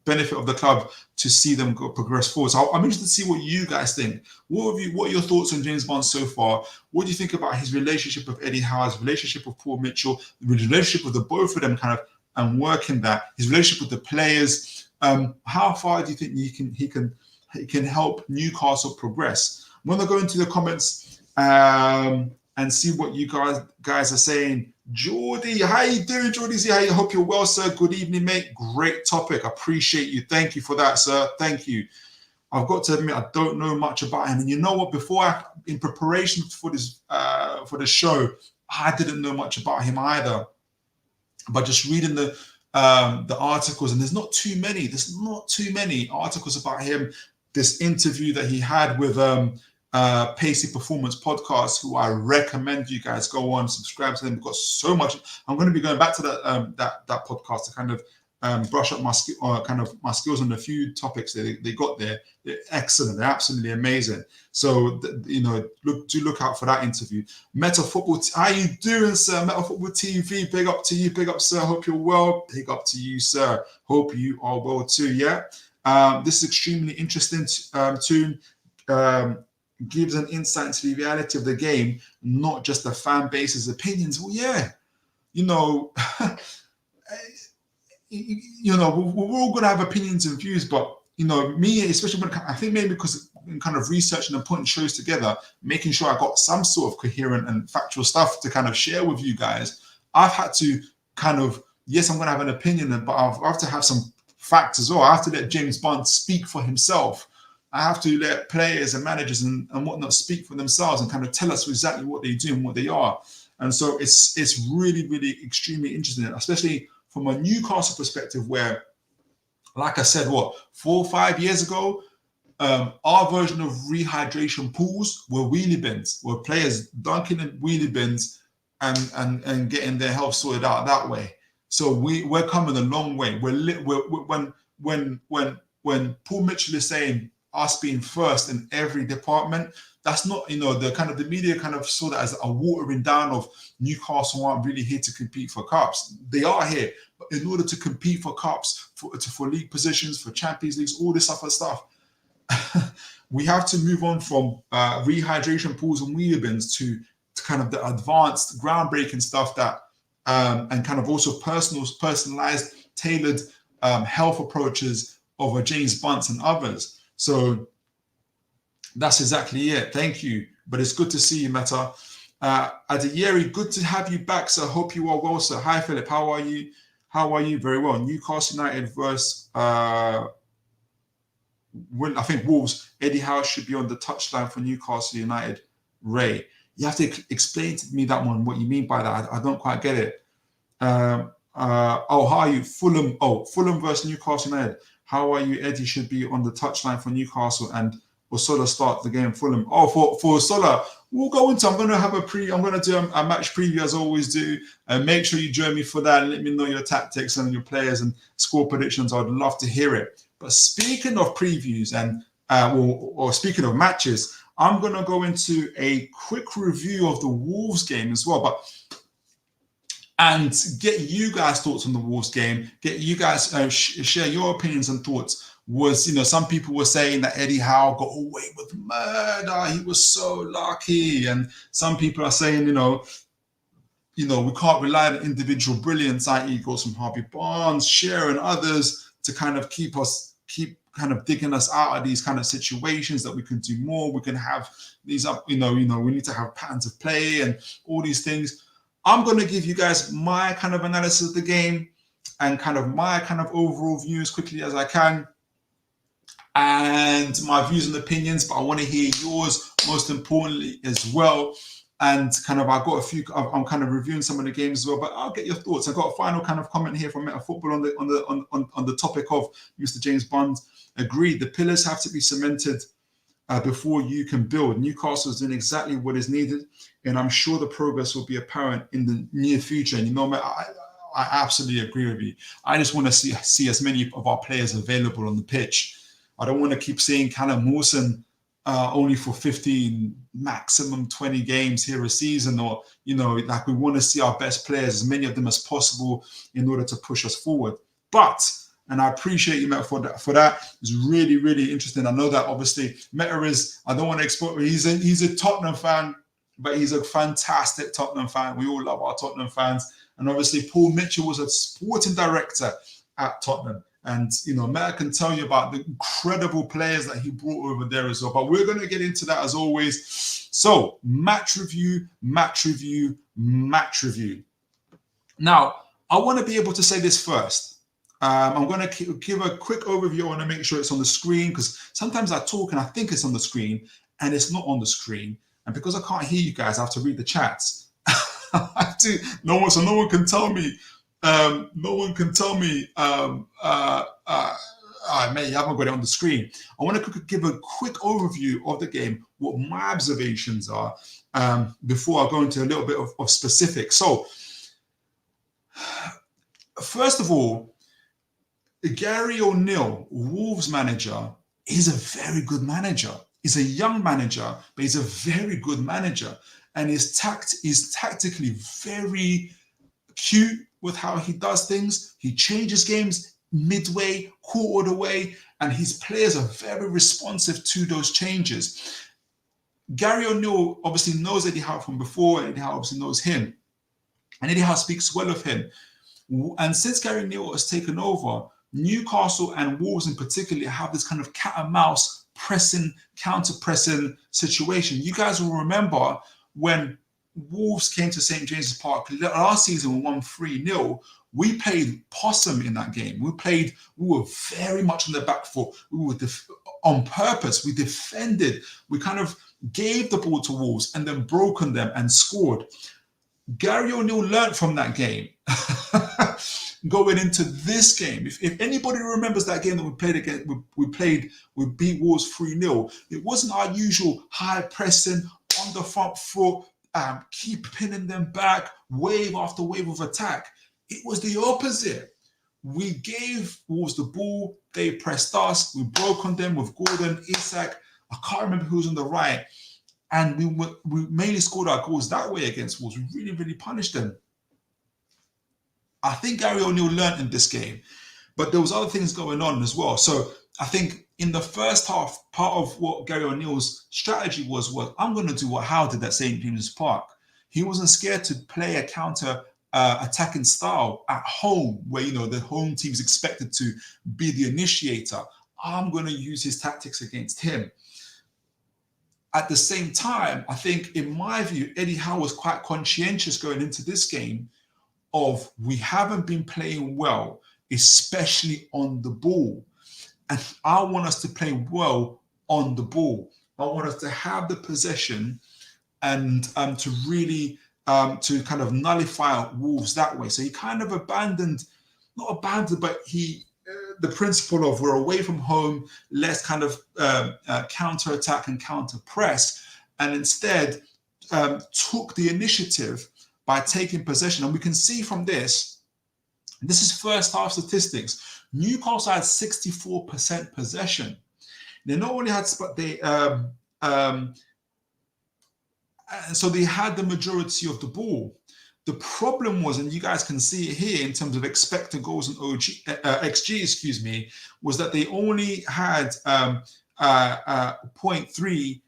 benefit of the club, to see them progress forward. So I'm interested to see what you guys think. What are your thoughts on James Bunce so far? What do you think about his relationship with Eddie Howe, his relationship with Paul Mitchell, the relationship with the both of them, kind of, and working that, his relationship with the players? How far do you think he can help Newcastle progress? I'm going to go into the comments and see what you guys are saying. Jordy, how you doing, Jordy? I hope you're well, sir. Good evening, mate. Great topic. Appreciate you. Thank you for that, sir. Thank you. I've got to admit, I don't know much about him. And you know what? In preparation for this for the show, I didn't know much about him either. But just reading the articles, and there's not too many articles about him. This interview that he had with Pacey Performance Podcast, who I recommend you guys go on, subscribe to them. We've got so much. I'm going to be going back to that podcast to kind of brush up my skills on a few topics that they got there. They're excellent. They're absolutely amazing. So look out for that interview. Meta Football, how you doing, sir? Meta Football TV, big up to you, big up, sir. Hope you're well. Big up to you, sir. Hope you are well too. Yeah. This is extremely interesting too. Gives an insight into the reality of the game, not just the fan base's opinions. Well, yeah, we're all going to have opinions and views, but me, especially when I think maybe because in kind of researching and putting shows together, making sure I got some sort of coherent and factual stuff to kind of share with you guys, I've had to kind of, yes, I'm going to have an opinion, but I have to have some facts as well. I have to let James Bunce speak for himself. I have to let players and managers and whatnot speak for themselves and kind of tell us exactly what they do and what they are. And so it's really, really extremely interesting, especially from a Newcastle perspective, where, like I said, 4 or 5 years ago, our version of rehydration pools were wheelie bins, where players dunking in wheelie bins and getting their health sorted out that way. So we're coming a long way. When Paul Mitchell is saying us being first in every department, that's not, the media kind of saw that as a watering down of Newcastle aren't really here to compete for cups. They are here, but in order to compete for cups, for league positions, for Champions Leagues, all this other stuff, we have to move on from rehydration pools and wheelie bins to kind of the advanced, groundbreaking stuff that, and kind of also personalized, tailored health approaches of a James Bunce and others. So That's exactly it. Thank you. But it's good to see you, Meta. Adeyeri, good to have you back, sir. Hope you are well, sir. Hi, Philip. How are you? How are you? Very well. Newcastle United versus I think Wolves. Eddie Howe should be on the touchline for Newcastle United. Ray, you have to explain to me that one. What you mean by that? I don't quite get it. How are you? Fulham. Oh, Fulham versus Newcastle United. How are you? Eddie should be on the touchline for Newcastle and Osola start the game. Fulham. Oh, for Osola, we'll go into. I'm going to have I'm going to do a match preview as I always do, and make sure you join me for that. And let me know your tactics and your players and score predictions. I'd love to hear it. But speaking of previews and or speaking of matches, I'm going to go into a quick review of the Wolves game as well, and get you guys' thoughts on the Wolves game. Get you guys share your opinions and thoughts. Some people were saying that Eddie Howe got away with murder. He was so lucky, and some people are saying, we can't rely on individual brilliance, i.e., goals from Harvey Barnes, Shearer, and others to kind of keep kind of digging us out of these kind of situations. That we can do more. We can have these up. We need to have patterns of play and all these things. I'm going to give you guys my kind of analysis of the game and kind of my kind of overall view as quickly as I can, and my views and opinions, but I want to hear yours most importantly as well. And kind of, I'm kind of reviewing some of the games as well, but I'll get your thoughts. I've got a final kind of comment here from Meta Football on the topic of Mr. James Bunce. Agreed, the pillars have to be cemented before you can build. Newcastle is doing exactly what is needed, and I'm sure the progress will be apparent in the near future. And I absolutely agree with you. I just want to see as many of our players available on the pitch. I don't want to keep seeing Callum Mawson only for 15, maximum 20 games here a season, or we want to see our best players, as many of them as possible, in order to push us forward. And I appreciate you, Meta, for that. It's really, really interesting. I know that obviously Meta is, I don't want to export, he's a Tottenham fan, but he's a fantastic Tottenham fan. We all love our Tottenham fans. And obviously Paul Mitchell was a sporting director at Tottenham. And, Meta can tell you about the incredible players that he brought over there as well. But we're going to get into that as always. So, match review. Now, I want to be able to say this first. I'm going to give a quick overview. I want to make sure it's on the screen, because sometimes I talk and I think it's on the screen and it's not on the screen. And because I can't hear you guys, I have to read the chats. No one can tell me. Mate, you haven't got it on the screen. I want to give a quick overview of the game, what my observations are, before I go into a little bit of specifics. So, first of all, Gary O'Neill, Wolves manager, is a very good manager. He's a young manager, but he's a very good manager. And he's tactically very cute with how he does things. He changes games midway, quarter of the way, and his players are very responsive to those changes. Gary O'Neill obviously knows Eddie Howe from before, and Eddie Howe obviously knows him. And Eddie Howe speaks well of him. And since Gary O'Neill has taken over, Newcastle and Wolves in particular have this kind of cat and mouse counter-pressing situation. You guys will remember when Wolves came to St. James's Park last season, we won 3-0. We played possum in that game. We were very much on the back foot. We were on purpose. We defended. We kind of gave the ball to Wolves and then broke on them and scored. Gary O'Neill learned from that game. Going into this game, if anybody remembers that game that we played again, we beat Wolves 3-0. It wasn't our usual high pressing on the front foot, keep pinning them back, wave after wave of attack. It was the opposite. We gave Wolves the ball, they pressed us, we broke on them with Gordon, Isak, I can't remember who was on the right, and we mainly scored our goals that way against Wolves. We really, really punished them. I think Gary O'Neill learned in this game, but there was other things going on as well. So I think in the first half, part of what Gary O'Neill's strategy was I'm going to do what Howe did at St. James's Park. He wasn't scared to play a counter attacking style at home, where the home team's expected to be the initiator. I'm going to use his tactics against him. at the same time, I think, in my view, Eddie Howe was quite conscientious going into this game of we haven't been playing well, especially on the ball. And I want us to play well on the ball. I want us to have the possession and to really to kind of nullify Wolves that way. So he kind of not abandoned, but he the principle of we're away from home, let's kind of counter-attack and counter-press, and instead took the initiative by taking possession. And we can see from this is first half statistics. Newcastle had 64% possession. They not only had, but they so they had the majority of the ball. The problem was, and you guys can see it here in terms of expected goals and XG, excuse me, was that they only had 0.3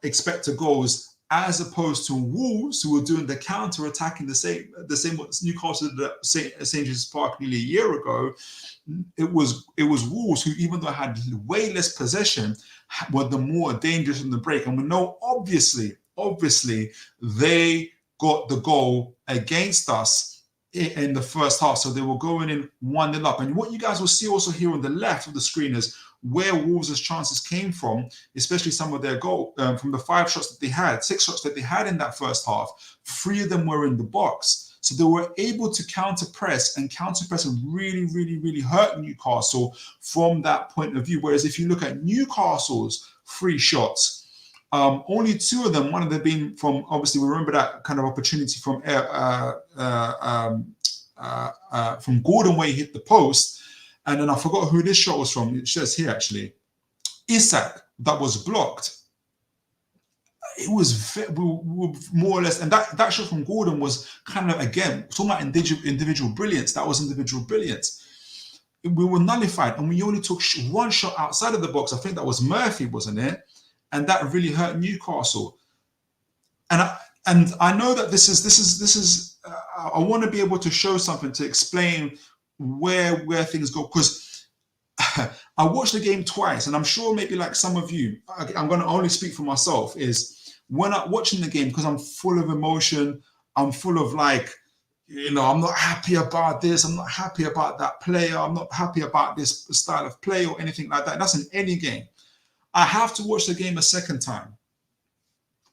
expected goals, as opposed to Wolves, who were doing the counter-attacking the same what Newcastle did at St. James's Park nearly a year ago. It was Wolves who, even though had way less possession, were the more dangerous in the break. And we know, obviously, they got the goal against us in the first half. So they were going in 1-0 up. And what you guys will see also here on the left of the screen is where Wolves' chances came from, especially some of their goal from the 6 shots that they had in that first half. 3 of them were in the box. So they were able to counter-press and really, really, really hurt Newcastle from that point of view. Whereas if you look at Newcastle's 3 shots, only 2 of them, one of them being from, obviously, we remember that kind of opportunity from Gordon where he hit the post. And then I forgot who this shot was from. It says here, actually. Isak, that was blocked. It was more or less, and that shot from Gordon was kind of, again, talking about individual brilliance. That was individual brilliance. We were nullified, and we only took 1 shot outside of the box. I think that was Murphy, wasn't it? And that really hurt Newcastle. And I know that this is. I want to be able to show something to explain where things go, because I watched the game twice, and I'm sure maybe like some of you, I'm going to only speak for myself, is when I'm watching the game, because I'm full of emotion, I'm full of I'm not happy about this, I'm not happy about that player, I'm not happy about this style of play or anything like that. That's in any game. I have to watch the game a second time.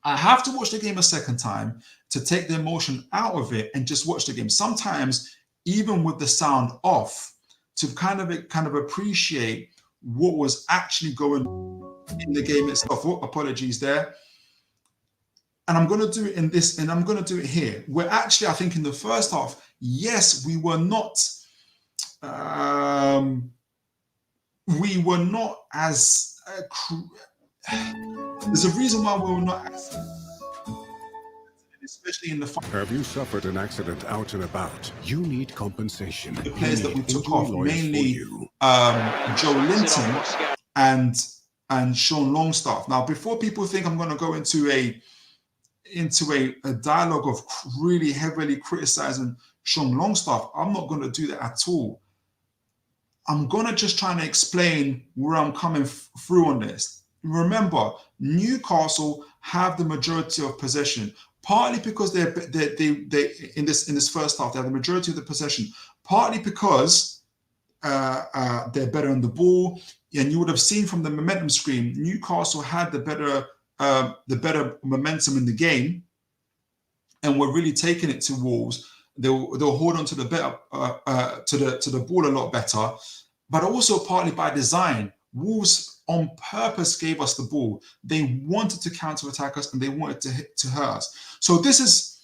I have to watch the game a second time to take the emotion out of it and just watch the game. Sometimes, even with the sound off, to kind of appreciate what was actually going in the game itself. Oh, apologies there. And I'm going to do it in this, and I'm going to do it here. Where actually, I think in the first half, yes, we were not as. There's a reason why we were not as, especially in the final. Have you suffered an accident out and about? You need compensation. The players that we took off, mainly Joe Linton and Sean Longstaff. Now, before people think I'm going to go into a dialogue of really heavily criticizing Sean Longstaff, I'm not going to do that at all. I'm going to just try to explain where I'm coming through on this. Remember, Newcastle have the majority of possession, partly because they in this first half they have the majority of the possession, partly because they're better on the ball. And you would have seen from the momentum screen, Newcastle had the better momentum in the game, and were really taking it to Wolves. They'll hold on to the better to the ball a lot better, but also partly by design. Wolves on purpose gave us the ball. They wanted to counter-attack us, and they wanted to hurt us. So this is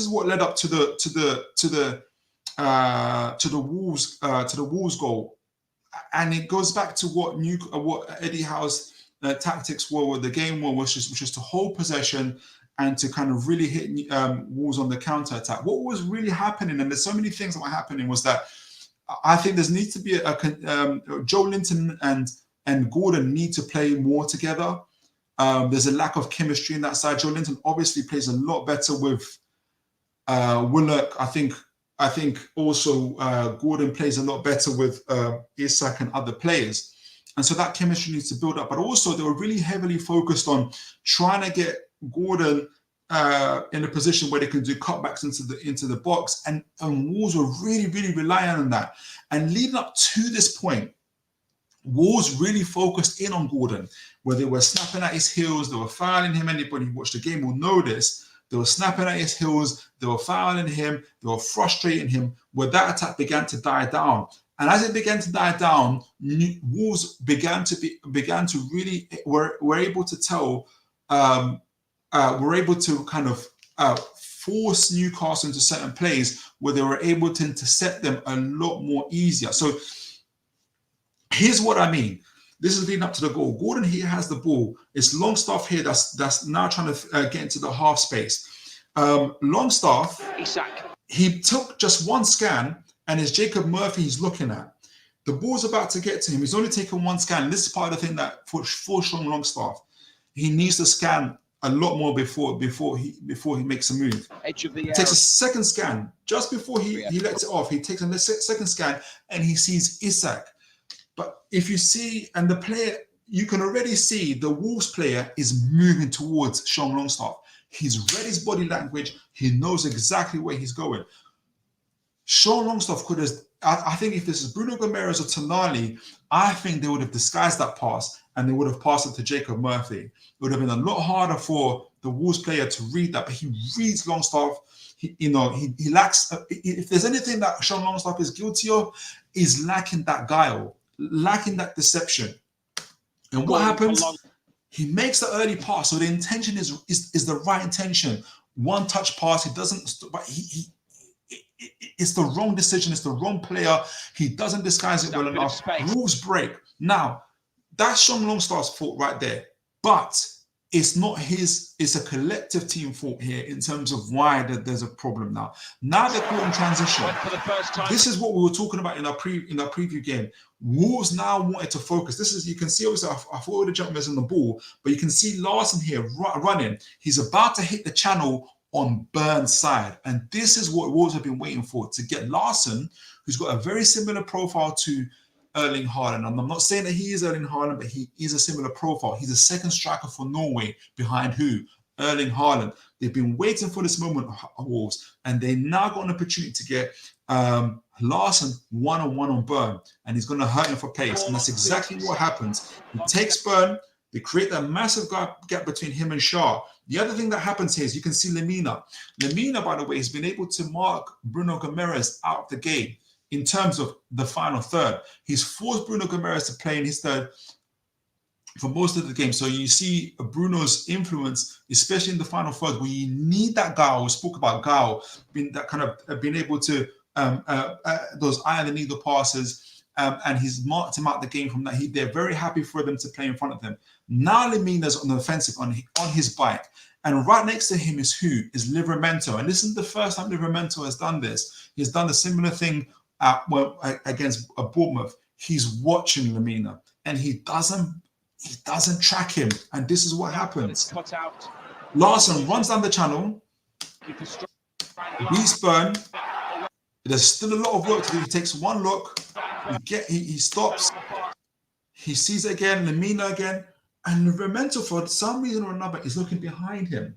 what led up to the Wolves goal, and it goes back to what Eddie Howe's tactics were with the game, which is to hold possession and to kind of really hit Wolves on the counter-attack. What was really happening, and there's so many things that were happening, was that I think there needs to be Joe Linton and Gordon need to play more together. There's a lack of chemistry in that side. Joe Linton obviously plays a lot better with Willock. I think also Gordon plays a lot better with Isak and other players. And so that chemistry needs to build up. But also they were really heavily focused on trying to get Gordon in a position where they can do cutbacks into the box. And Wolves were really, really relying on that. And leading up to this point, Wolves really focused in on Gordon, where they were snapping at his heels, they were fouling him. Anybody who watched the game will know this. They were snapping at his heels, they were fouling him, they were frustrating him, where that attack began to die down. And as it began to die down, Wolves began to really were able to tell, were able to kind of force Newcastle into certain plays where they were able to intercept them a lot more easier. So here's what I mean. This is leading up to the goal. Gordon here has the ball. It's Longstaff here that's now trying to get into the half space. Longstaff, he took just one scan, and it's Jacob Murphy he's looking at. The ball's about to get to him. He's only taken one scan. This is part of the thing that for strong Longstaff, he needs to scan a lot more before he makes a move. He takes a second scan just before he lets it off. He takes a second scan and he sees Isak. But if you see, and the player, you can already see the Wolves player is moving towards Sean Longstaff. He's read his body language. He knows exactly where he's going. Sean Longstaff could have, I think if this is Bruno Gomes or Tonali, I think they would have disguised that pass and they would have passed it to Jacob Murphy. It would have been a lot harder for the Wolves player to read that, but he reads Longstaff. He lacks, if there's anything that Sean Longstaff is guilty of, is lacking that guile, lacking that deception. And what happens? He makes the early pass, so the intention is the right intention. One touch pass, he doesn't, but it's the wrong decision, it's the wrong player. He doesn't disguise it well enough. Wolves break. Now, that's Sean Longstaff's fault right there. But it's not his, it's a collective team fault here in terms of why there's a problem now. Now they're caught in transition. This is what we were talking about in our preview game. Wolves now wanted to focus. This is, you can see, obviously, I thought the jumpers on the ball, but you can see Larson here running. He's about to hit the channel on Burns' side. And this is what Wolves have been waiting for, to get Larson, who's got a very similar profile to Erling Haaland. And I'm not saying that he is Erling Haaland, but he is a similar profile. He's a second striker for Norway behind who? Erling Haaland. They've been waiting for this moment, Wolves, and they now got an opportunity to get Larson one-on-one on Burn, and he's going to hurt him for pace. And that's exactly what happens. He takes Burn, they create that massive gap between him and Shah. The other thing that happens here is you can see Lemina. Lemina, by the way, has been able to mark Bruno Gomes out of the game in terms of the final third. He's forced Bruno Gomes to play in his third for most of the game. So you see Bruno's influence, especially in the final third, where you need that guy. We spoke about Gao being that kind of being able to those eye on the needle passes, and he's marked him out the game from that. They're very happy for them to play in front of them. Now Lemina's on the offensive on his bike, and right next to him is who? Is Livramento. And this isn't the first time Livramento has done this. He's done a similar thing against Bournemouth. He's watching Lemina, and he doesn't track him, and this is what happens. Larson runs down the channel, beats Burn. There's still a lot of work to do. He takes one look, he stops, he sees it again, Lemina again, and Livramento, for some reason or another, is looking behind him.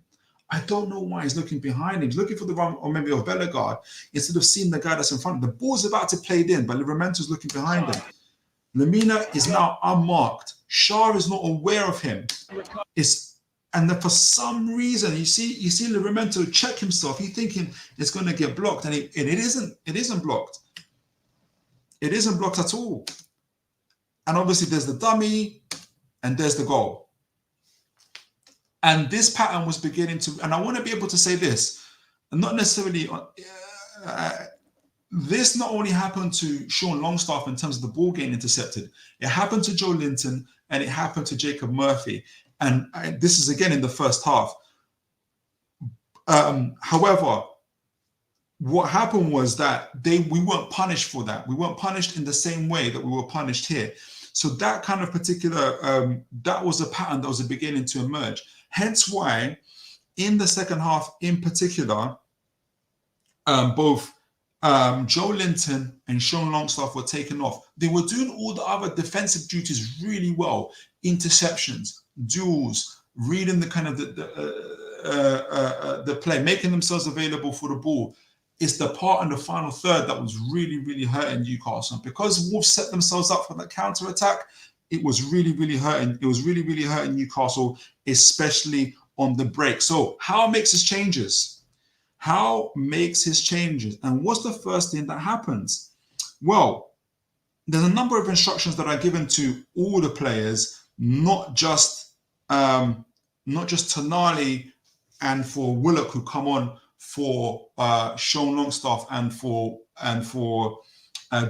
I don't know why he's looking behind him. He's looking for the run, or maybe of Bellegarde, instead of seeing the guy that's in front. The ball's about to play it in, but Livramento's looking behind him. Lemina is now unmarked. Shah is not aware of him. And then for some reason, you see Livramento check himself. He's thinking it's going to get blocked, and it isn't. It isn't blocked. It isn't blocked at all. And obviously, there's the dummy, and there's the goal. And this pattern was beginning to, and I want to be able to say this, and not necessarily, this not only happened to Sean Longstaff in terms of the ball getting intercepted, it happened to Joe Linton, and it happened to Jacob Murphy. And this is again in the first half. However, what happened was that we weren't punished for that. We weren't punished in the same way that we were punished here. So that kind of particular, that was a pattern that was beginning to emerge. Hence why, in the second half in particular, both Joe Linton and Sean Longstaff were taken off. They were doing all the other defensive duties really well. Interceptions, duels, reading the kind of the play, making themselves available for the ball. It's the part in the final third that was really, really hurting Newcastle. Because Wolves set themselves up for the counter-attack, it was really, really hurting. It was really, really hurting Newcastle, especially on the break. So Howe makes his changes. Howe makes his changes. And what's the first thing that happens? Well, there's a number of instructions that are given to all the players, not just Tonali and for Willock, who come on for Sean Longstaff and for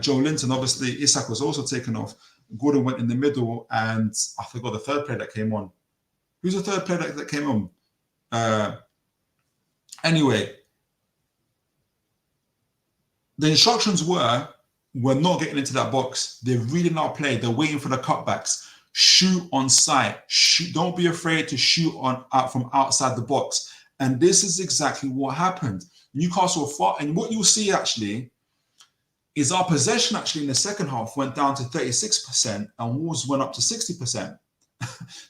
Joe Linton. Obviously, Isak was also taken off. Gordon went in the middle, and I forgot the third player that came on. Who's the third player that came on? Anyway, the instructions were, we're not getting into that box. They're reading our play. They're waiting for the cutbacks. Shoot on sight. Shoot. Don't be afraid to shoot out from outside the box. And this is exactly what happened. Newcastle fought, and what you'll see actually is our possession actually in the second half went down to 36% and Wolves went up to 60%.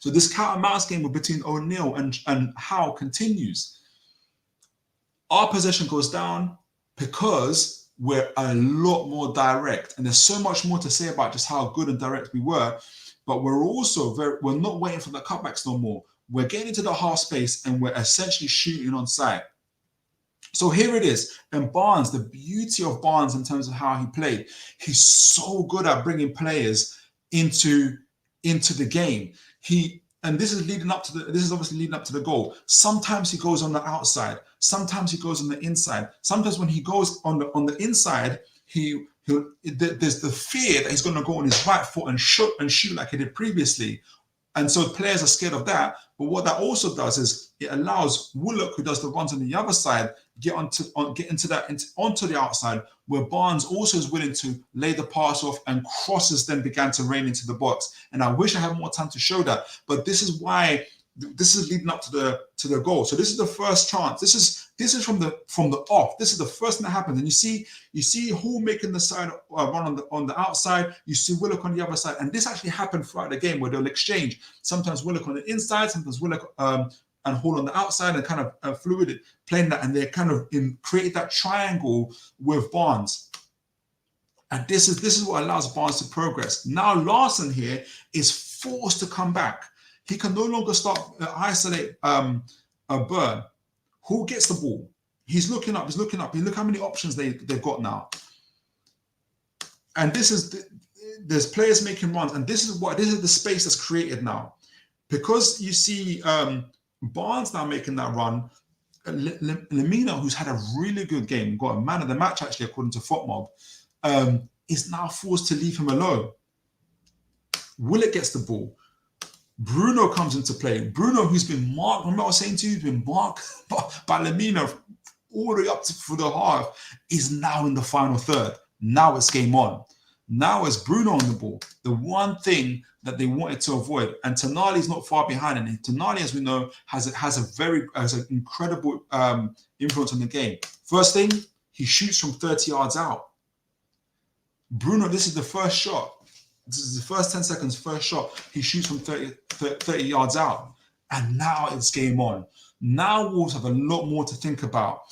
So this cat and mouse game between O'Neill and Howe continues. Our possession goes down because we're a lot more direct, and there's so much more to say about just how good and direct we were. But we're also we're not waiting for the cutbacks no more. We're getting into the half space and we're essentially shooting on sight. So here it is. And Barnes, the beauty of Barnes in terms of how he played, he's so good at bringing players into the game. And this is leading up to this is obviously leading up to the goal. Sometimes he goes on the outside. Sometimes he goes on the inside. Sometimes when he goes on the inside, there's the fear that he's going to go on his right foot and shoot like he did previously. And so players are scared of that. But what that also does is it allows Willock, who does the runs on the other side, get onto the outside, where Barnes also is willing to lay the pass off, and crosses then began to rain into the box. And I wish I had more time to show that. But this is why this is leading up to the goal. So this is the first chance. This is from the off. This is the first thing that happens. And you see Hall making the side run on the outside. You see Willock on the other side. And this actually happened throughout the game, where they'll exchange. Sometimes Willock on the inside, sometimes Willock and Hall on the outside, and kind of fluid playing that. And they kind of create that triangle with Barnes. And this is what allows Barnes to progress. Now Larson here is forced to come back. He can no longer start isolate a Burn. Who gets the ball? He's looking up. Look how many options they've got now. And there's players making runs, and this is the space that's created now, because you see Barnes now making that run. Lemina, who's had a really good game, got a man of the match actually according to FotMob, is now forced to leave him alone. Willock gets the ball. Bruno comes into play. Bruno, who's been marked, remember I was saying to you, he's been marked by Lemina all the way up for the half, is now in the final third. Now it's game on. Now it's Bruno on the ball. The one thing that they wanted to avoid, and Tonali's not far behind. And Tonali, as we know, has an incredible influence on the game. First thing, he shoots from 30 yards out. Bruno, this is the first shot. This is the first 10 seconds, first shot. He shoots from 30 yards out. And now it's game on. Now Wolves have a lot more to think about,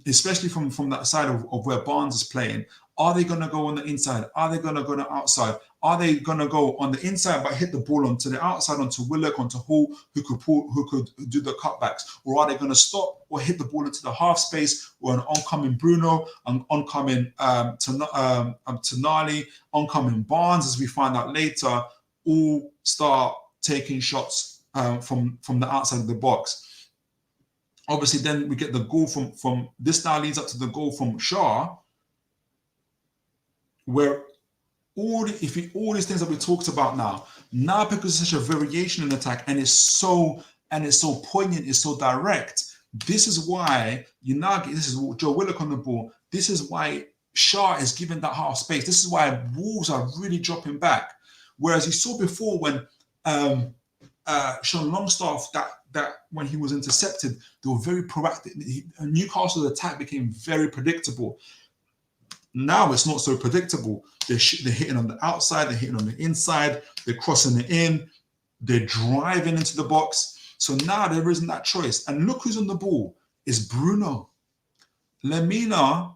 especially from that side of where Barnes is playing. Are they going to go on the inside? Are they going to go on the outside? Are they going to go on the inside but hit the ball onto the outside, onto Willock, onto Hall, who could do the cutbacks? Or are they going to stop or hit the ball into the half space, or an oncoming Bruno, an oncoming Tonali, oncoming Barnes, as we find out later, all start taking shots from the outside of the box? Obviously, then we get the goal from this. Now leads up to the goal from Shaw, where all these things that we talked about now because it's such a variation in attack, and it's so poignant, it's so direct. This is why this is Joe Willock on the ball. This is why Shaw is given that half space. This is why Wolves are really dropping back. Whereas you saw before when Sean Longstaff, that when he was intercepted, they were very proactive. Newcastle's attack became very predictable. Now it's not so predictable. They're hitting on the outside, they're hitting on the inside, they're crossing it in, they're driving into the box. So now there isn't that choice. And look who's on the ball. It's Bruno. Lemina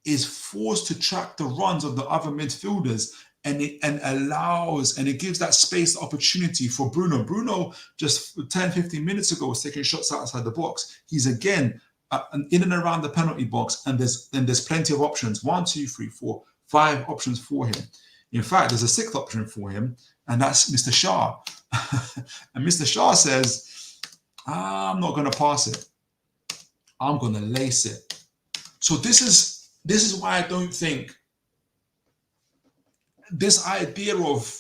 is forced to track the runs of the other midfielders, and it gives that space opportunity for Bruno. Bruno just 10-15 minutes ago was taking shots outside the box. He's again in and around the penalty box, and there's plenty of options. 1, 2, 3, 4, 5 options for him. In fact, there's a 6th option for him, and that's Mr. Shah. And Mr. Shah says, I'm not going to pass it. I'm going to lace it. So this is why I don't think this idea of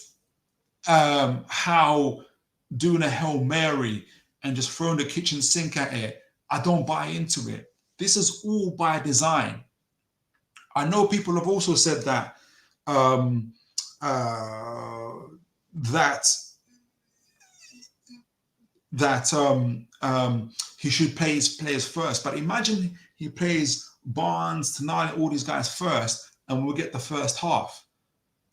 how doing a Hail Mary and just throwing the kitchen sink at it, I don't buy into it. This is all by design. I know people have also said that he should play his players first. But imagine he plays Barnes, Tonali, all these guys first, and we'll get the first half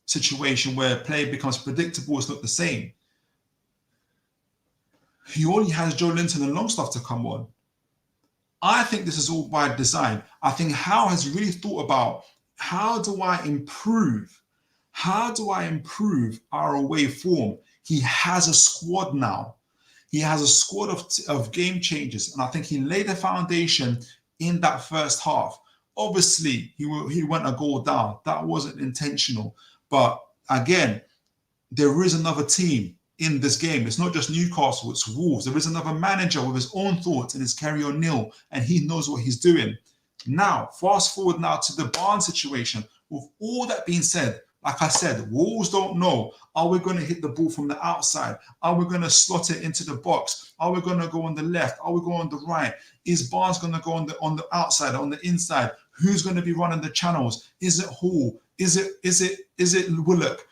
situation where play becomes predictable. It's not the same. He only has Joe Linton and Longstaff to come on. I think this is all by design. I think Howe has really thought about how do I improve our away form. He has a squad now. He has a squad of game changers, and I think he laid the foundation in that first half. Obviously, he went a goal down. That wasn't intentional. But again, there is another team in this game. It's not just Newcastle, it's Wolves. There is another manager with his own thoughts, and it's Kerry O'Neill, and he knows what he's doing. Now, fast forward now to the Barnes situation. With all that being said, like I said, Wolves don't know. Are we going to hit the ball from the outside? Are we going to slot it into the box? Are we going to go on the left? Are we going on the right? Is Barnes going to go on the outside, on the inside? Who's going to be running the channels? Is it Hall? Is it Willock?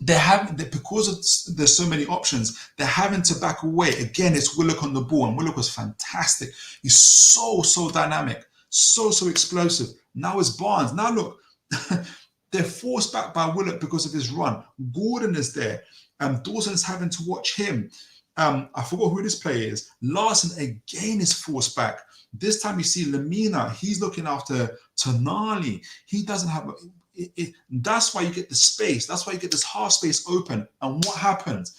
Because there's so many options, they're having to back away. Again, it's Willock on the ball, and Willock was fantastic. He's so dynamic, so explosive. Now it's Barnes. Now look, they're forced back by Willock because of his run. Gordon is there. Dawson's having to watch him. I forgot who this player is. Larson again is forced back. This time you see Lemina. He's looking after Tonali. He doesn't have... that's why you get the space. That's why you get this half space open. And what happens?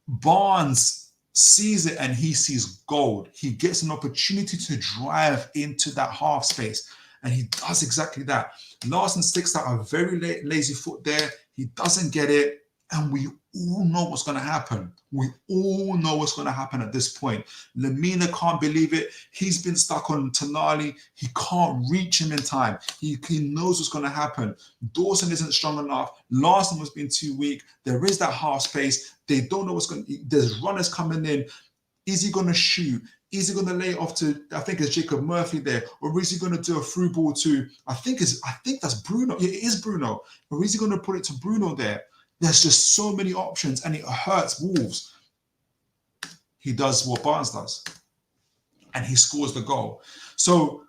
Barnes sees it and he sees gold. He gets an opportunity to drive into that half space. And he does exactly that. Larson sticks out a very lazy foot there. He doesn't get it. And we all know what's going to happen. We all know what's going to happen at this point. Lemina can't believe it. He's been stuck on Tonali. He can't reach him in time. He knows what's going to happen. Dawson isn't strong enough. Larson was being too weak. There is that half space. They don't know what's going to... There's runners coming in. Is he going to shoot? Is he going to lay it off to, I think it's Jacob Murphy there, or is he going to do a through ball to, I think that's Bruno. It is Bruno. Or is he going to put it to Bruno there? There's just so many options, and it hurts Wolves. He does what Barnes does, and he scores the goal. So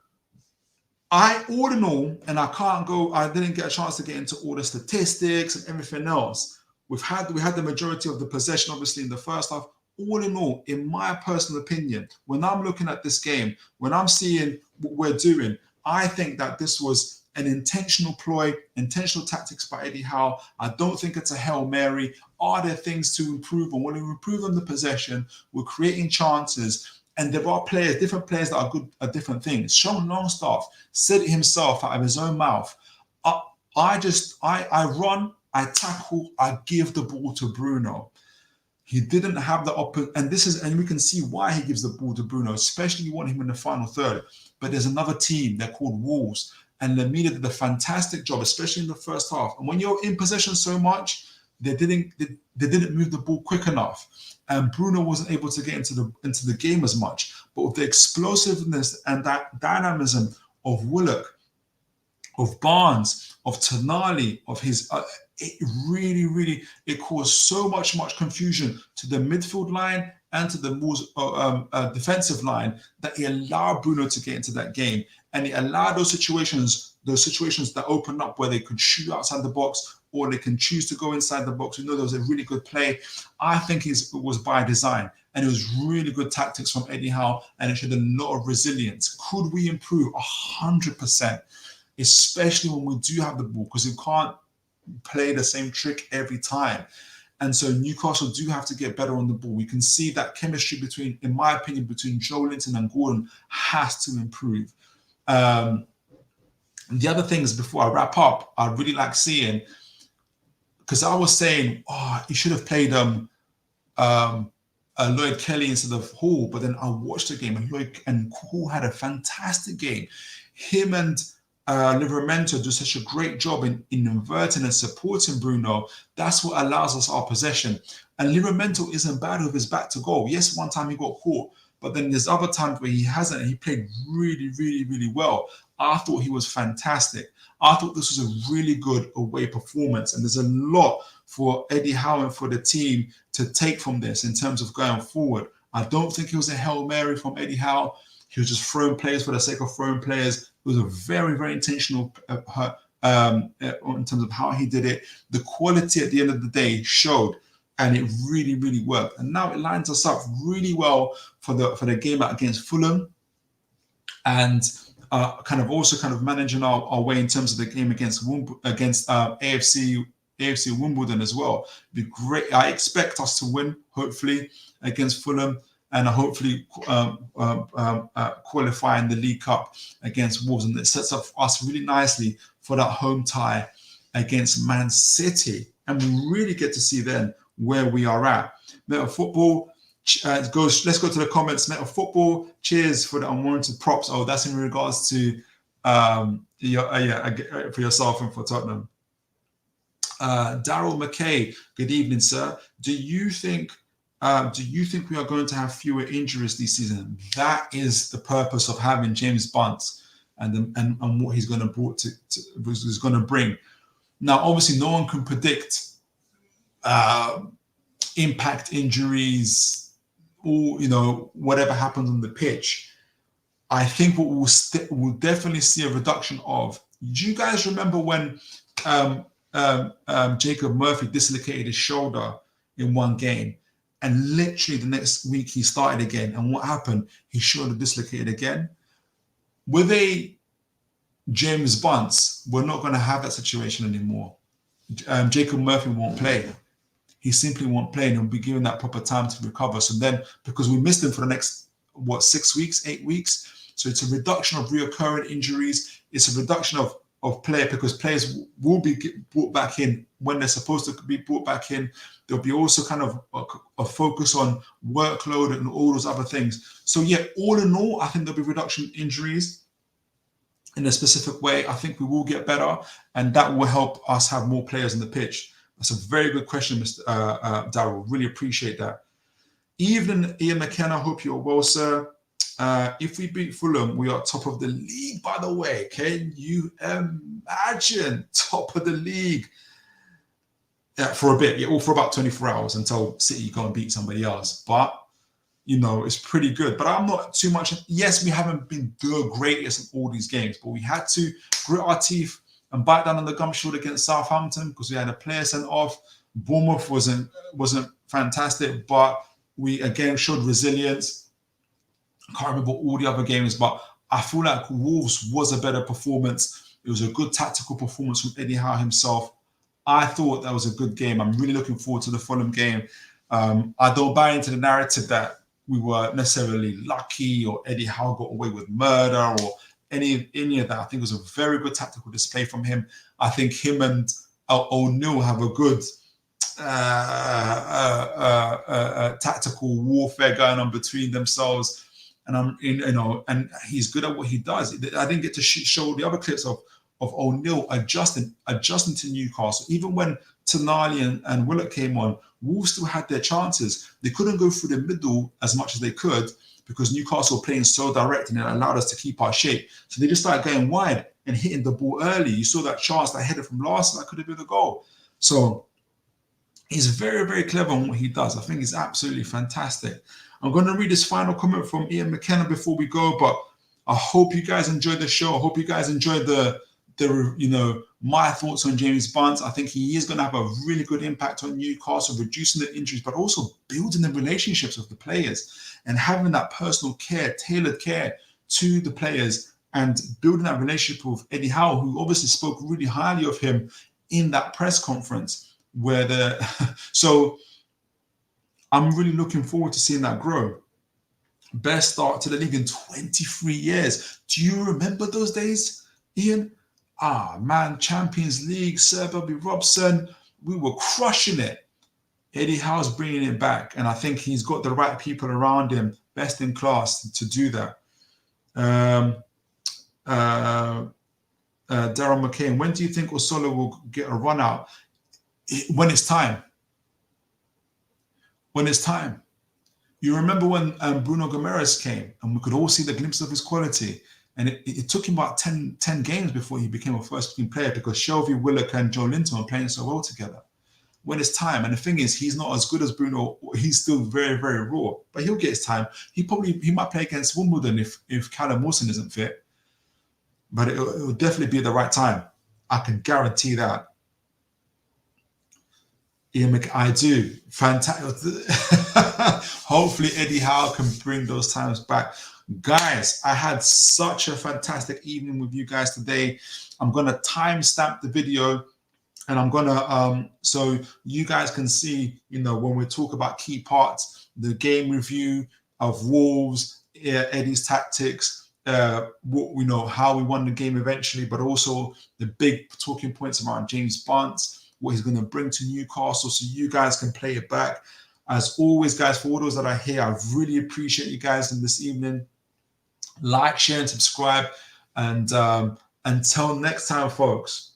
all in all, and I didn't get a chance to get into all the statistics and everything else. We had the majority of the possession, obviously, in the first half. All in all, in my personal opinion, when I'm looking at this game, when I'm seeing what we're doing, I think that this was an intentional ploy, intentional tactics by Eddie Howe. I don't think it's a Hail Mary. Are there things to improve on? Well, we improve on the possession. We're creating chances. And there are different players that are good at different things. Sean Longstaff said it himself out of his own mouth. I run, I tackle, I give the ball to Bruno. He didn't have the and we can see why he gives the ball to Bruno, especially you want him in the final third. But there's another team, they're called Wolves, and Lemina did a fantastic job, especially in the first half. And when you're in possession so much, they didn't move the ball quick enough, and Bruno wasn't able to get into the game as much. But with the explosiveness and that dynamism of Willock, of Barnes, of Tonali, of his, it really caused so much confusion to the midfield line and to the Wolves defensive line, that it allowed Bruno to get into that game, and it allowed those situations that open up where they could shoot outside the box or they can choose to go inside the box. We know there was a really good play. I think it was by design, and it was really good tactics from Eddie Howe, and it showed a lot of resilience. Could we improve? 100%, especially when we do have the ball, because you can't play the same trick every time. And so Newcastle do have to get better on the ball. We can see that chemistry between, in my opinion, between Joe Linton and Gordon has to improve. The other things before I wrap up, I really like seeing, because I was saying, he should have played Lloyd Kelly instead of Hall, but then I watched the game and Hall had a fantastic game. Him and Livramento do such a great job in inverting and supporting Bruno. That's what allows us our possession. And Livramento isn't bad with his back to goal. Yes, one time he got caught, but then there's other times where he hasn't, and he played really, really, really well. I thought he was fantastic. I thought this was a really good away performance, and there's a lot for Eddie Howe and for the team to take from this in terms of going forward. I don't think it was a Hail Mary from Eddie Howe. He was just throwing players for the sake of throwing players. It was a very, very intentional in terms of how he did it. The quality at the end of the day showed, and it really, really worked. And now it lines us up really well for the game against Fulham, and kind of managing our way in terms of the game against AFC Wimbledon as well. It'd be great. I expect us to win, hopefully, against Fulham, and hopefully qualify in the League Cup against Wolves. And it sets up us really nicely for that home tie against Man City. And we really get to see then where we are at. Meta Football, let's go to the comments. Meta Football, cheers for the unwarranted props. Oh, that's in regards to for yourself and for Tottenham. Daryl McKay, good evening, sir. Do you think we are going to have fewer injuries this season? That is the purpose of having James Bunce and what he's going to bring. Now, obviously, no one can predict impact injuries or whatever happens on the pitch. I think what we'll definitely see a reduction of. Do you guys remember when Jacob Murphy dislocated his shoulder in one game, and literally the next week he started again, and what happened? His shoulder dislocated again. With a James Bunce, we're not going to have that situation anymore. Jacob Murphy won't play. He simply won't play, and he'll be given that proper time to recover. So then, because we missed him for the next 6 weeks, 8 weeks, so it's a reduction of reoccurring injuries. It's a reduction of player, because players will be brought back in when they're supposed to be brought back in. There'll be also kind of a focus on workload and all those other things. So yeah, all in all, I think there'll be reduction in injuries in a specific way. I think we will get better, and that will help us have more players on the pitch. That's a very good question, Mr. Darryl. Really appreciate that. Evening, Ian McKenna. Hope you're well, sir. If we beat Fulham, we are top of the league, by the way. Can you imagine? Top of the league for a bit, or for about 24 hours until City go and beat somebody else. But, it's pretty good. But I'm not too much. Yes, we haven't been the greatest in all these games, but we had to grit our teeth and bite down on the gum shield against Southampton because we had a player sent off. Bournemouth wasn't fantastic, but we again showed resilience. I can't remember all the other games, but I feel like Wolves was a better performance. It was a good tactical performance from Eddie Howe himself. I thought that was a good game. I'm really looking forward to the Fulham game. I don't buy into the narrative that we were necessarily lucky or Eddie Howe got away with murder or any of that. I think it was a very good tactical display from him. I think him and O'Neill have a good tactical warfare going on between themselves. And and he's good at what he does. I didn't get to show the other clips of O'Neill adjusting to Newcastle. Even when Tonali and Willock came on, Wolves still had their chances. They couldn't go through the middle as much as they could because Newcastle playing so direct, and it allowed us to keep our shape. So they just started going wide and hitting the ball early. You saw that chance that headed from last, that could have been a goal. So he's very, very clever on what he does. I think he's absolutely fantastic. I'm going to read this final comment from Ian McKenna before we go, but I hope you guys enjoyed the show. I hope you guys enjoyed the my thoughts on James Bunce. I think he is going to have a really good impact on Newcastle, reducing the injuries, but also building the relationships with the players and having that personal care, tailored care to the players, and building that relationship with Eddie Howe, who obviously spoke really highly of him in that press conference. So I'm really looking forward to seeing that grow. Best start to the league in 23 years. Do you remember those days, Ian? Ah, man, Champions League, Sir Bobby Robson, we were crushing it. Eddie Howe's bringing it back, and I think he's got the right people around him, best in class, to do that. Darren McCain, when do you think Osolo will get a run out? When it's time. When it's time. You remember when Bruno Gomes came and we could all see the glimpse of his quality, and it took him about 10 games before he became a first-team player because Shelby, Willock and Joe Linton were playing so well together. When it's time, and the thing is, he's not as good as Bruno. He's still very, very raw, but he'll get his time. He might play against Wimbledon if Callum Wilson isn't fit, but it'll definitely be the right time. I can guarantee that. I do. Fantastic. Hopefully Eddie Howe can bring those times back. Guys, I had such a fantastic evening with you guys today. I'm going to timestamp the video, and I'm going to, so you guys can see, when we talk about key parts, the game review of Wolves, Eddie's tactics, how we won the game eventually, but also the big talking points around James Bunce, what he's going to bring to Newcastle, so you guys can play it back. As always, guys, for all those that are here, I really appreciate you guys in this evening. Like, share, and subscribe. And until next time, folks.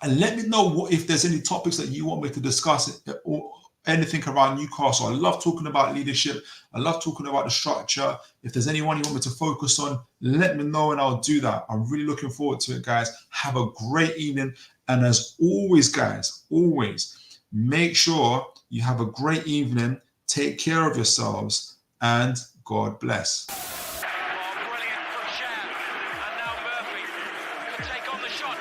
And let me know if there's any topics that you want me to discuss or anything around Newcastle. I love talking about leadership. I love talking about the structure. If there's anyone you want me to focus on, let me know and I'll do that. I'm really looking forward to it, guys. Have a great evening. And as always, guys, always make sure you have a great evening. Take care of yourselves and God bless. Oh, brilliant from Sham. And now Murphy could take on the shot.